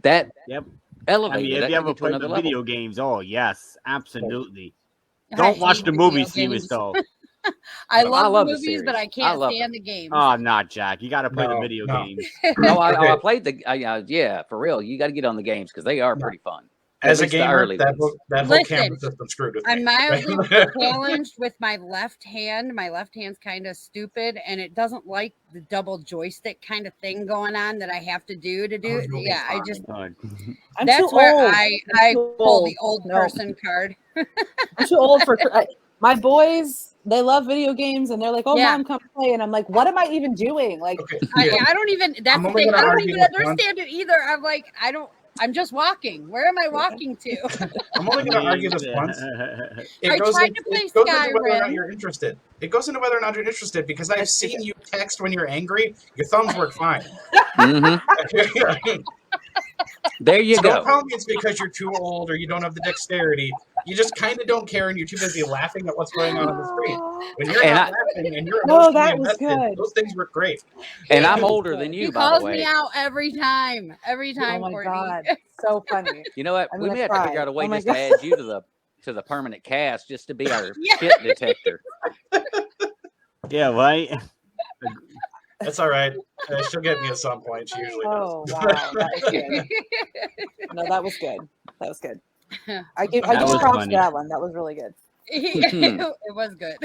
that Yep. elevate. If you ever played the video games, oh yes, absolutely. Don't watch hate the video movie series games. though. I love love the the movies, series. but I I can't love stand the games. Oh, not Jack. You got to play the No, video no. games. I played yeah, for real. You got to get on the games because they are pretty fun. As At a least the gamer, early that ones. whole camera system screwed with me. I'm mildly challenged with my left hand. My left hand's kind of stupid, and it doesn't like the double joystick kind of thing going on that I have to do to do. Oh, it. you'll be Yeah, I fine. just I'm that's too where old. I I'm too pull the old. old No. person card. I'm too old for my boys. They love video games, and they're like, "Oh, Yeah. mom, come play." And I'm like, "What am I even doing?" Like, Okay, I here, don't even. That's I'm the only thing. gonna I don't argue even with one. understand it either. I'm like, I'm just walking. Where am I walking to? I'm only going to argue this once. I It goes tried to play into whether or not Skyrim. you're interested. It goes into whether or not you're interested, because I've seen you text when you're angry. Your thumbs work fine. Mhm. There you So go. don't tell me it's because you're too old or you don't have the dexterity. You just kind of don't care, and you're too busy laughing at what's going on the screen. When you're And not laughing and you're No, emotionally that was invested, good. those things work great. And I'm older than He you, by the calls way. me out every time. Every oh time, my Courtney. god, so funny. You know what? I'm We gonna may have to cry. figure out a way Oh my just to add you to the permanent cast, just to be our Yeah. shit detector. Yeah, right. That's all right. She'll get me at some point. She usually Oh does. wow, that was good. No, that was good. That was good. I give That was props funny. to that one. That was really good. It was good.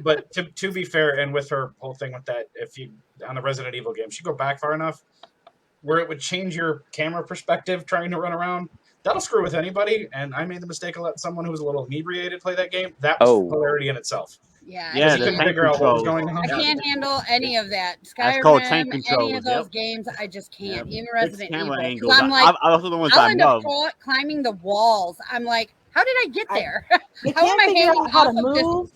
But to be fair, and with her whole thing with that, if you on the Resident Evil game, she go back far enough where it would change your camera perspective trying to run around. That'll screw with anybody. And I made the mistake of letting someone who was a little inebriated play that game. That was hilarity in itself. Yeah. Yeah, He the couldn't tank figure out what was controls. going on. I can't handle any of that. That's called Skyrim, tank any controls, of those yep. games, I just can't. Yep. Even Fixed Resident camera Evil. angles. 'Cause I'm like, I also the ones I'll I end up love. climbing the walls. I'm like, how did I get I- there? You How am can't I figure hanging out how to off of this move.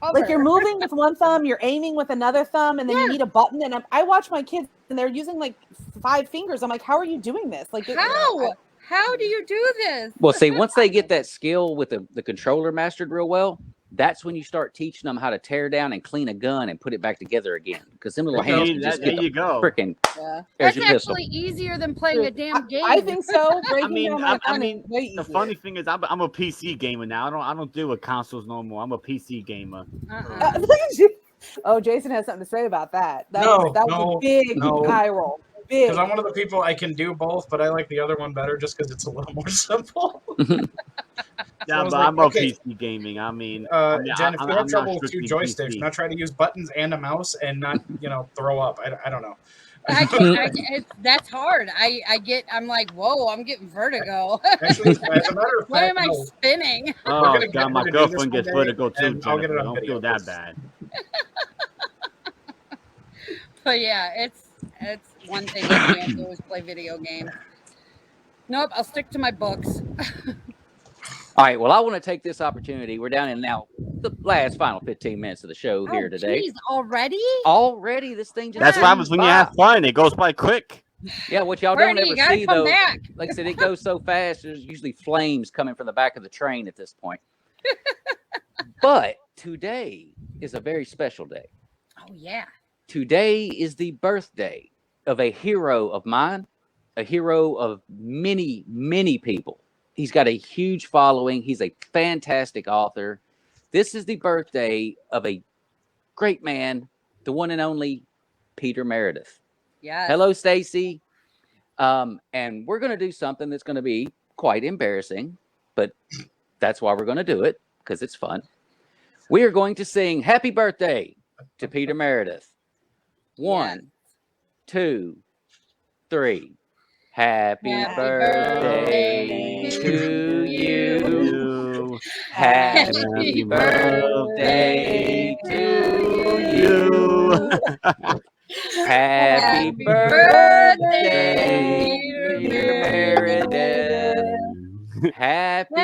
cover? Like you're moving with one thumb, you're aiming with another thumb, and then you need a button. And I watch my kids, and they're using like 5 fingers. I'm like, how are you doing this? Like, How? How do you do this? Well, see, once they get that skill with the controller mastered real well, that's when you start teaching them how to tear down and clean a gun and put it back together again. Because them little hands can just There get you the go. freaking. Yeah. There's That's your pistol. actually easier than playing a damn game. I think so. I Breaking mean, down my I gun mean, is way the easier. funny thing is, I'm a PC gamer now. I don't deal with consoles no more. I'm a PC gamer. Oh, Jason has something to say about that. That No, was a big no. eye roll. Big. Because I'm one of the people, I can do both, but I like the other one better just because it's a little more simple. Yeah, I was but like, I'm a okay. PC gaming. I mean, Jen, if you have I'm trouble not with 2 strictly joysticks, PC. now try to use buttons and a mouse and not, throw up. I don't know. That's hard. I'm like, whoa, I'm getting vertigo. Actually, as a matter of Why fact, am I no. spinning? Oh gonna get god, my her to do girlfriend this gets one day, vertigo too, and I'll get it Jennifer. on Don't video. feel that bad. But yeah, it's one thing I can't do is play video games. Nope, I'll stick to my books. All right. Well, I want to take this opportunity. We're down in now the last final 15 minutes of the show here today. Geez, already? Already, this thing just That's what happens when you have fun. It goes by quick. Yeah, what y'all Courtney, don't you ever gotta see come though. back. Like I said, it goes so fast. There's usually flames coming from the back of the train at this point. But today is a very special day. Oh yeah. Today is the birthday of a hero of mine, a hero of many, many people. He's got a huge following. He's a fantastic author. This is the birthday of a great man, the one and only Peter Meredith. Yes. Hello, Stacy. And we're going to do something that's going to be quite embarrassing, but that's why we're going to do it, because it's fun. We are going to sing Happy Birthday to Peter Meredith. 1, 2, 3. Happy birthday to you. Happy birthday to you. Happy birthday, Peter Meredith. Happy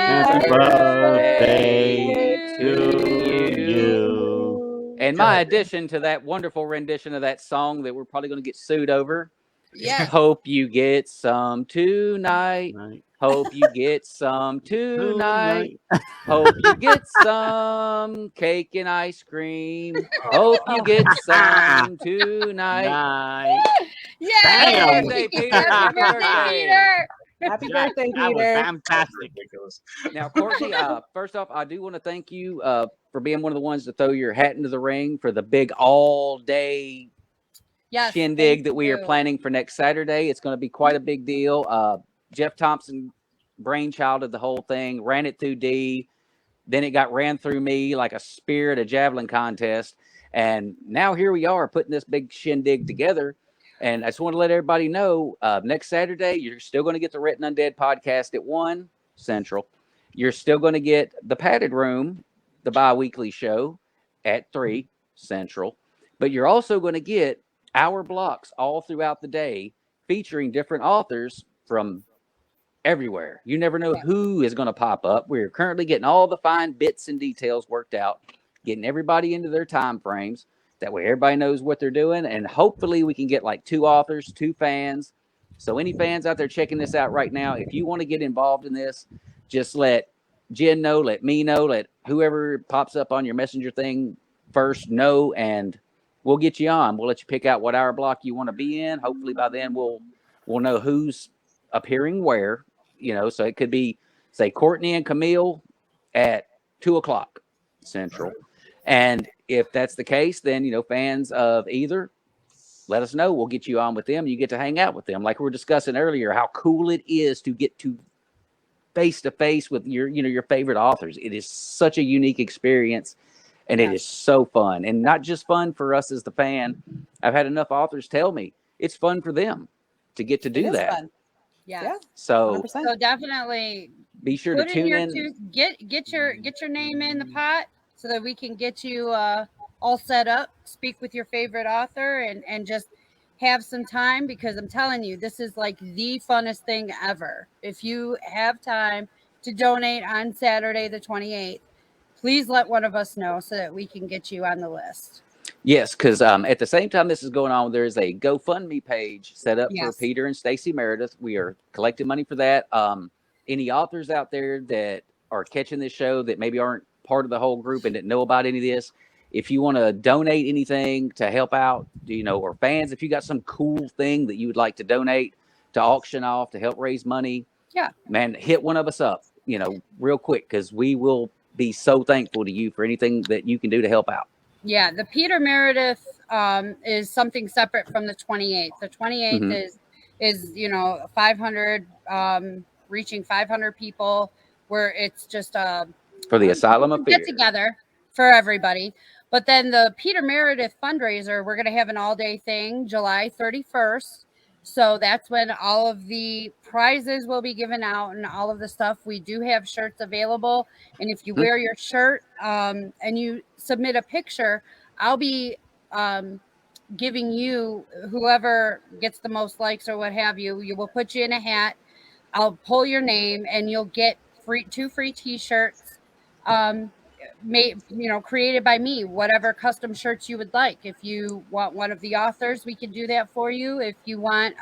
birthday to you. And my addition to that wonderful rendition of that song that we're probably going to get sued over. Yes. Hope you get some tonight. Hope you get some tonight. Hope you get some cake and ice cream. Hope you get some tonight. Yeah. Bam. Happy birthday, Peter. Happy birthday, Peter. Happy birthday, That was Peter. fantastic. Ridiculous. Now, Courtney, first off, I do want to thank you for being one of the ones to throw your hat into the ring for the big all-day shindig that we are planning for next Saturday. It's going to be quite a big deal. Jeff Thompson, brainchild of the whole thing, ran it through D. Then it got ran through me like a spear at a javelin contest. And now here we are putting this big shindig together. And I just want to let everybody know, next Saturday, you're still going to get the Written Undead podcast at 1 Central. You're still going to get the Padded Room, the bi-weekly show, at 3 Central. But you're also going to get hour blocks all throughout the day featuring different authors from everywhere. You never know who is going to pop up. We're currently getting all the fine bits and details worked out, getting everybody into their time frames. That way everybody knows what they're doing. And hopefully we can get like 2 authors, 2 fans. So any fans out there checking this out right now, if you want to get involved in this, just let Jen know, let me know, let whoever pops up on your messenger thing first know, and we'll get you on. We'll let you pick out what hour block you want to be in. Hopefully by then we'll know who's appearing where, so it could be, say, Courtney and Camille at 2:00 Central. And if that's the case, then, fans of either, let us know. We'll get you on with them. You get to hang out with them. Like we were discussing earlier, how cool it is to get to face-to-face with your favorite authors. It is such a unique experience, and it is so fun. And not just fun for us as the fan. I've had enough authors tell me it's fun for them to get to do that. Fun. Yeah. So 100%. So definitely be sure to tune in. Get your name in the pot so that we can get you all set up, speak with your favorite author, and just have some time, because I'm telling you, this is like the funnest thing ever. If you have time to donate on Saturday the 28th, please let one of us know so that we can get you on the list. Yes, because at the same time this is going on, there is a GoFundMe page set up for Peter and Stacy Meredith. We are collecting money for that. Any authors out there that are catching this show that maybe aren't part of the whole group and didn't know about any of this, if you want to donate anything to help out, or fans, if you got some cool thing that you would like to donate to auction off to help raise money, man, hit one of us up, real quick, because we will be so thankful to you for anything that you can do to help out. Yeah, the Peter Meredith is something separate from the 28th. The 28th is 500, reaching 500 people, where it's just for the Asylum of Fear. Get together for everybody. But then the Peter Meredith fundraiser, we're going to have an all-day thing, July 31st. So that's when all of the prizes will be given out and all of the stuff. We do have shirts available. And if you wear your shirt and you submit a picture, I'll be giving you, whoever gets the most likes or what have you, will put you in a hat. I'll pull your name and you'll get two free T-shirts, made, created by me. Whatever custom shirts you would like. If you want one of the authors, we can do that for you. If you want,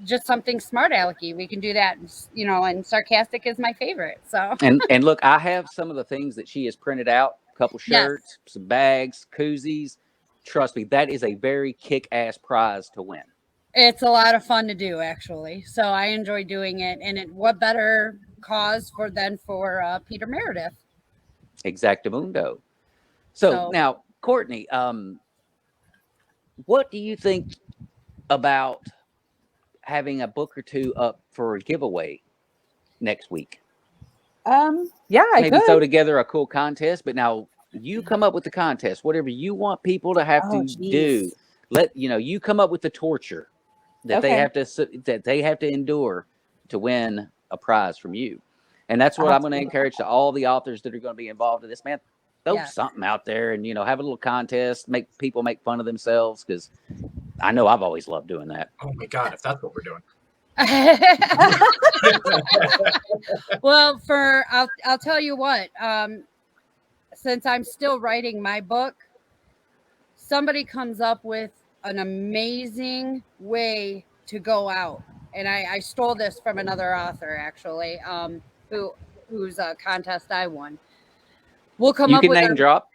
just something smart alecky, we can do that. And sarcastic is my favorite. So and look, I have some of the things that she has printed out. A couple shirts, Yes. some bags, koozies. Trust me, that is a very kick-ass prize to win. It's a lot of fun to do, actually. So I enjoy doing it. And what better cause for Peter Meredith? Exactamundo. So now, Courtney, what do you think about having a book or two up for a giveaway next week? Yeah, I Maybe could throw together a cool contest, but now you come up with the contest, whatever you want people to have to do. You come up with the torture that they have to endure to win a prize from you. And that's what I'm going to encourage to all the authors that are going to be involved in this, man. Throw something out there and, have a little contest, make people make fun of themselves, because I know I've always loved doing that. Oh my God, if that's what we're doing. Well, I'll tell you what, since I'm still writing my book, somebody comes up with an amazing way to go out. And I stole this from another author, actually, whose contest I won. We'll come up with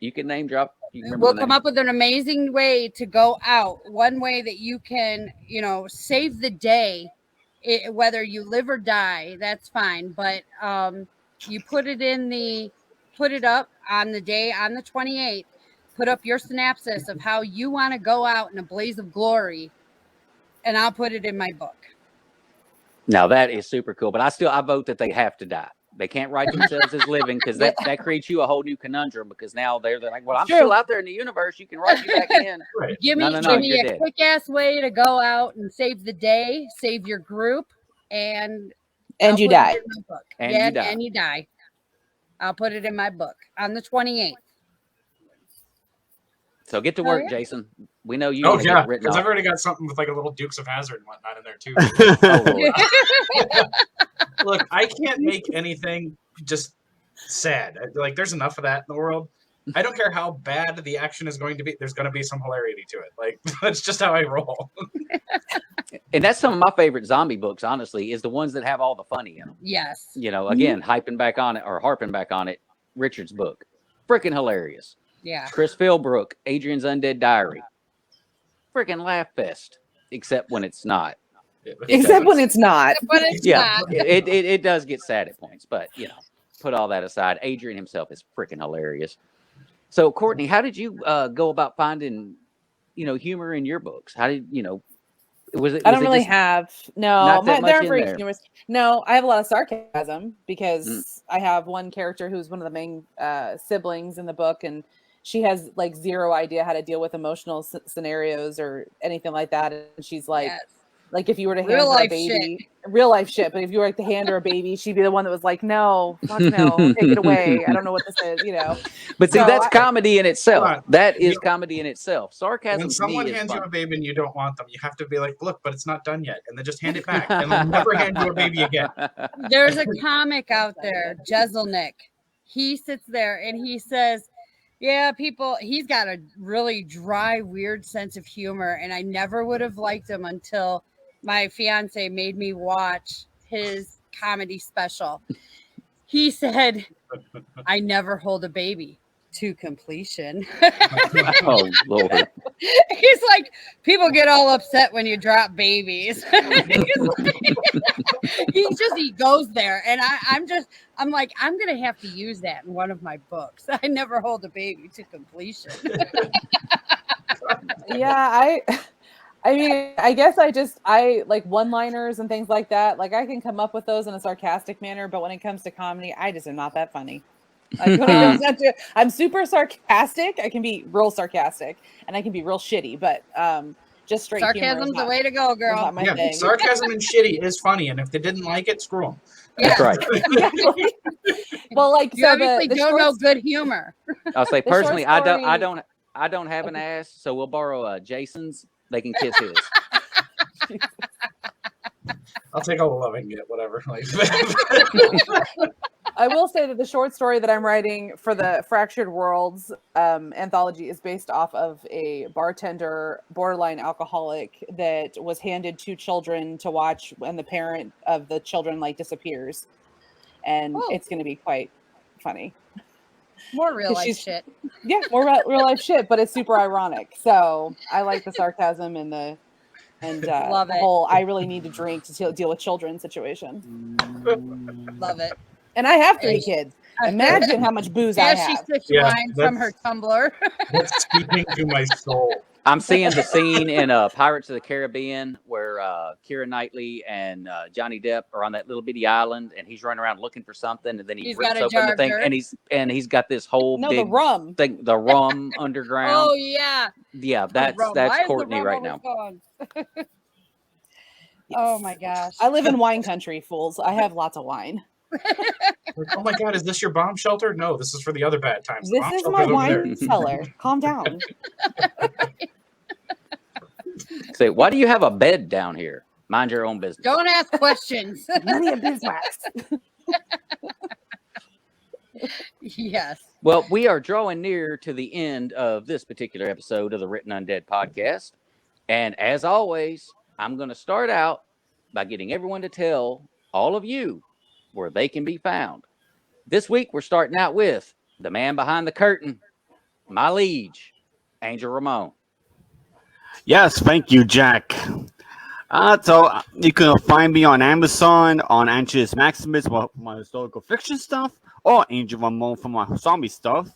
You can name drop. We'll come up with an amazing way to go out. One way that you can, save the day, whether you live or die, that's fine. But you put it up on the day, on the 28th, put up your synopsis of how you want to go out in a blaze of glory, and I'll put it in my book. Now that is super cool, but I vote that they have to die. They can't write themselves as living, because that creates you a whole new conundrum, because now they're like, well, I'm still out there in the universe. You can write me back in. Right. Give me a quick ass way to go out and save the day, save your group, and you die. And you die. I'll put it in my book on the 28th. So get to work, Jason. We know you. Oh yeah, because I've already got something with like a little Dukes of Hazzard and whatnot in there too. Look, I can't make anything just sad. Like, there's enough of that in the world. I don't care how bad the action is going to be. There's going to be some hilarity to it. Like, that's just how I roll. And that's some of my favorite zombie books, honestly, is the ones that have all the funny in them. Yes. Again, harping back on it. Richard's book, freaking hilarious. Yeah. Chris Philbrook, Adrian's Undead Diary, freaking laugh fest, except when it's not. Except when it's not. But it's not. It does get sad at points, but put all that aside. Adrian himself is freaking hilarious. So, Courtney, how did you go about finding, humor in your books? How did was it? I don't really have no. They're very humorous. No, I have a lot of sarcasm because I have one character who's one of the main siblings in the book, and she has like zero idea how to deal with emotional scenarios or anything like that, and she's like. Yes. Like if you were to hand her a baby, real life shit. But if you were to hand her a baby, she'd be the one that was like, "No, fuck no, take it away. I don't know what this is," But see, that's comedy in itself. That is comedy in itself. Sarcasm. When someone hands you a baby and you don't want them, you have to be like, "Look, but it's not done yet," and then just hand it back, and they'll never hand you a baby again. There's a comic out there, Jezelnik. He sits there and he says. Yeah, he's got a really dry, weird sense of humor, and I never would have liked him until my fiance made me watch his comedy special. He said, I never hold a baby to completion. Oh, Lord. He's like, people get all upset when you drop babies. He goes there. And I'm like, I'm going to have to use that in one of my books. I never hold a baby to completion. Yeah, I mean, I guess I like one-liners and things like that. Like I can come up with those in a sarcastic manner, but when it comes to comedy, I just am not that funny. Like, I'm super sarcastic. I can be real sarcastic and I can be real shitty, but just straight sarcasm's the way to go, girl. Yeah, sarcasm and shitty is funny, and if they didn't like it, screw them. Yeah. That's right. Well, like you obviously don't know good humor. I'll say personally, I don't have an ass, so we'll borrow Jason's. They can kiss his. I'll take all the love I can get, whatever. Like, I will say that the short story that I'm writing for the Fractured Worlds anthology is based off of a bartender, borderline alcoholic, that was handed 2 children to watch when the parent of the children disappears, and it's going to be quite funny. More real life shit. Yeah, more real life shit, but it's super ironic. So I like the sarcasm and the whole I really need to drink to deal with children situation. Love it. And I have 3 kids. Imagine how much booze I As she have. sips wine from her tumbler. That's speaking to my soul. I'm seeing the scene in Pirates of the Caribbean where Keira Knightley and Johnny Depp are on that little bitty island, and he's running around looking for something, and then he rips open the thing, and he's got this whole big the rum thing, the rum underground. Oh yeah, yeah, that's Courtney right now. Oh my gosh, I live in wine country, fools. I have lots of wine. Oh my God, is this your bomb shelter? No, this is for the other bad times. This is my wine cellar. Calm down. Say, why do you have a bed down here? Mind your own business. Don't ask questions. None of your beeswax. Yes. Well, we are drawing near to the end of this particular episode of the Written Undead podcast. And as always, I'm going to start out by getting everyone to tell all of you where they can be found. This week, we're starting out with the man behind the curtain, my liege, Angel Ramon. Yes, thank you, Jack. So you can find me on Amazon on Angelus Maximus for my historical fiction stuff, or Angel Ramon for my zombie stuff.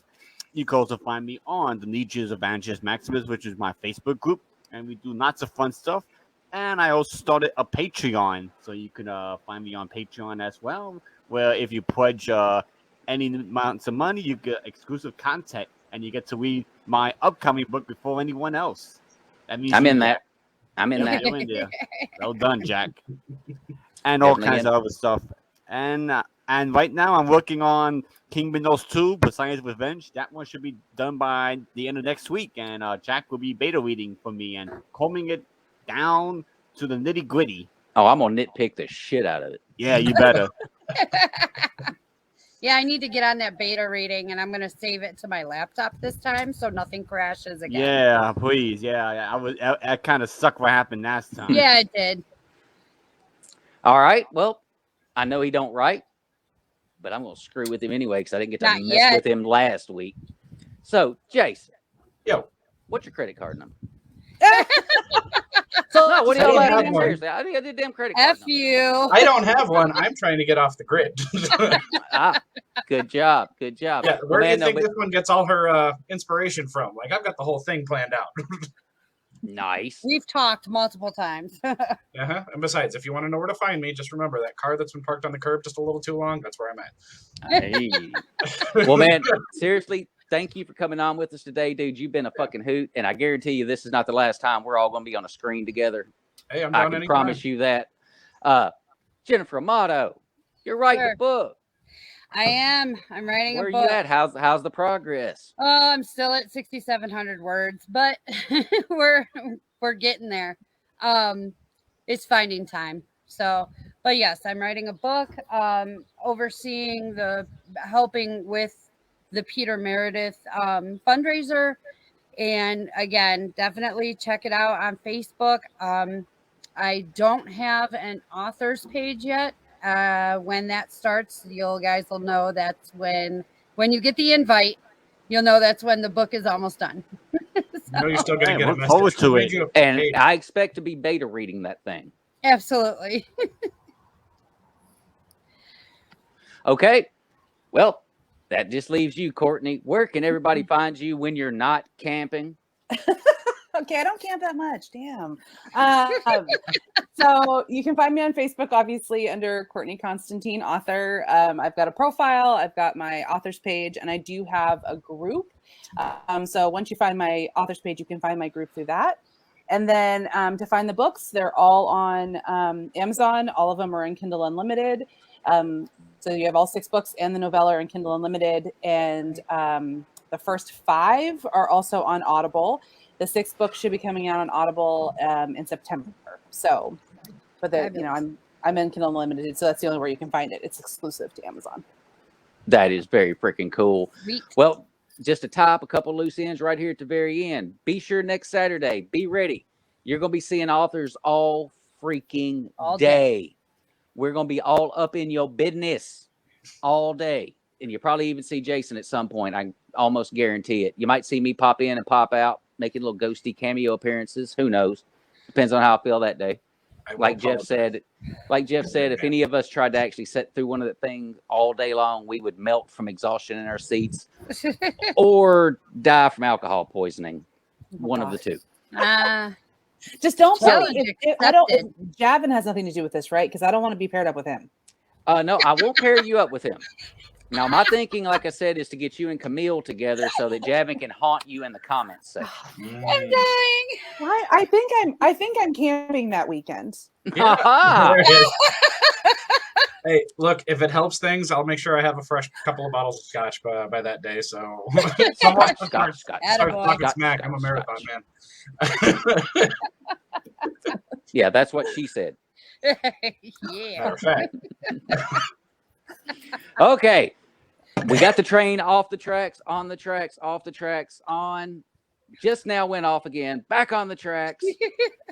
You can also find me on the Legions of Angelus Maximus, which is my Facebook group, and we do lots of fun stuff. And I also started a Patreon, so you can find me on Patreon as well, where if you pledge any amounts of money, you get exclusive content, and you get to read my upcoming book before anyone else. That means I'm in that. I'm in You're that. in there. Well done, Jack. And all Definitely kinds of other stuff. And right now I'm working on King Minos 2, Poseidon's Revenge. That one should be done by the end of next week. And Jack will be beta reading for me and combing it down to the nitty gritty. Oh, I'm gonna nitpick the shit out of it. Yeah, you better. Yeah, I need to get on that beta reading, and I'm going to save it to my laptop this time so nothing crashes again. Yeah, please. Yeah, I kind of sucked what happened last time. Yeah, it did. All right. Well, I know he don't write, but I'm gonna screw with him anyway because I didn't get to mess with him last week. So, Jason. Yo. What's your credit card number? So, no, what do y'all have like? one. Seriously, I think I did damn credit card F number. you. I don't have one. I'm trying to get off the grid. Good job. Good job. Yeah, where do you think this one gets all her inspiration from? Like, I've got the whole thing planned out. Nice. We've talked multiple times. Uh-huh. And besides, if you want to know where to find me, just remember that car that's been parked on the curb just a little too long, that's where I'm at. Hey. Well, man, seriously, thank you for coming on with us today, dude. You've been a fucking hoot, and I guarantee you this is not the last time we're all going to be on a screen together. Hey, I'm I down can anytime. promise you that. Jennifer Amato, you're writing a book. I am. I'm writing Where a book. are you at? How's the progress? Oh, I'm still at 6,700 words, but we're getting there. It's finding time. So, but yes, I'm writing a book, overseeing helping with the Peter Meredith fundraiser. And again, definitely check it out on Facebook. I don't have an author's page yet. When that starts, you guys will know that's when you get the invite, you'll know that's when the book is almost done. No, you're still going to get a look message. forward to it. And I expect to be beta reading that thing. Absolutely. Okay. Well, that just leaves you, Courtney. Where can everybody find you when you're not camping? Okay, I don't camp that much. Damn. So you can find me on Facebook, obviously, under Courtney Konstantin, author. I've got a profile, I've got my author's page, and I do have a group. So once you find my author's page, you can find my group through that. And then to find the books, they're all on Amazon. All of them are in Kindle Unlimited. So you have all 6 books and the novella are in Kindle Unlimited. And the first 5 are also on Audible. The 6th book should be coming out on Audible in September. So, but I'm in Kindle Unlimited, so that's the only way you can find it. It's exclusive to Amazon. That is very freaking cool. Sweet. Well, just to tie up a couple loose ends right here at the very end. Be sure next Saturday, be ready. You're going to be seeing authors all freaking All day. We're going to be all up in your business all day. And you'll probably even see Jason at some point. I almost guarantee it. You might see me pop in and pop out, making little ghosty cameo appearances. Who knows? Depends on how I feel that day. Like Jeff said, if any of us tried to actually sit through one of the things all day long, we would melt from exhaustion in our seats or die from alcohol poisoning. One of the two. Just don't tell Challenge me. I don't. accepted. Javin has nothing to do with this, right? Because I don't want to be paired up with him. No, I won't pair you up with him. Now, my thinking, like I said, is to get you and Camille together so that Javin can haunt you in the comments section. I'm dying. I think I'm camping that weekend. Ha-ha! Hey, look, if it helps things, I'll make sure I have a fresh couple of bottles of scotch by that day. So, Scotch. start Attaboy. talking smack. I'm a marathon man. Yeah, that's what she said. Yeah. Matter of fact, Okay. We got the train off the tracks, on the tracks, off the tracks, on. Just now went off again, back on the tracks.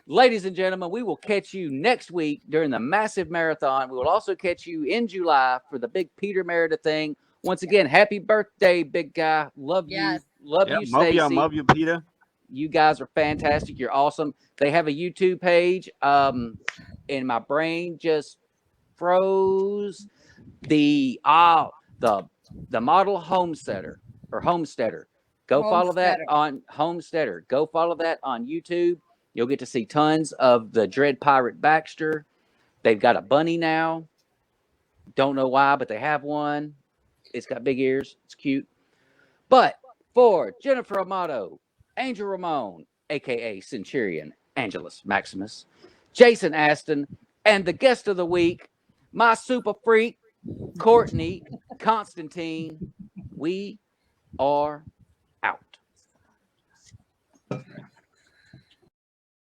Ladies and gentlemen, we will catch you next week during the massive marathon. We will also catch you in July for the big Peter Meredith thing. Once again, happy birthday, big guy. Love Yes. you. Love Yep, you, Stacy. love you, Peter. You guys are fantastic. You're awesome. They have a YouTube page. And my brain just froze. The model homesteader. Go follow that on Homesteader. Go follow that on YouTube. You'll get to see tons of the Dread Pirate Baxter. They've got a bunny now. Don't know why, but they have one. It's got big ears. It's cute. But for Jennifer Amato, Angel Ramon, a.k.a. Centurion, Angelus Maximus, Jason Aston, and the guest of the week, my super freak, Courtney Konstantin, we are out.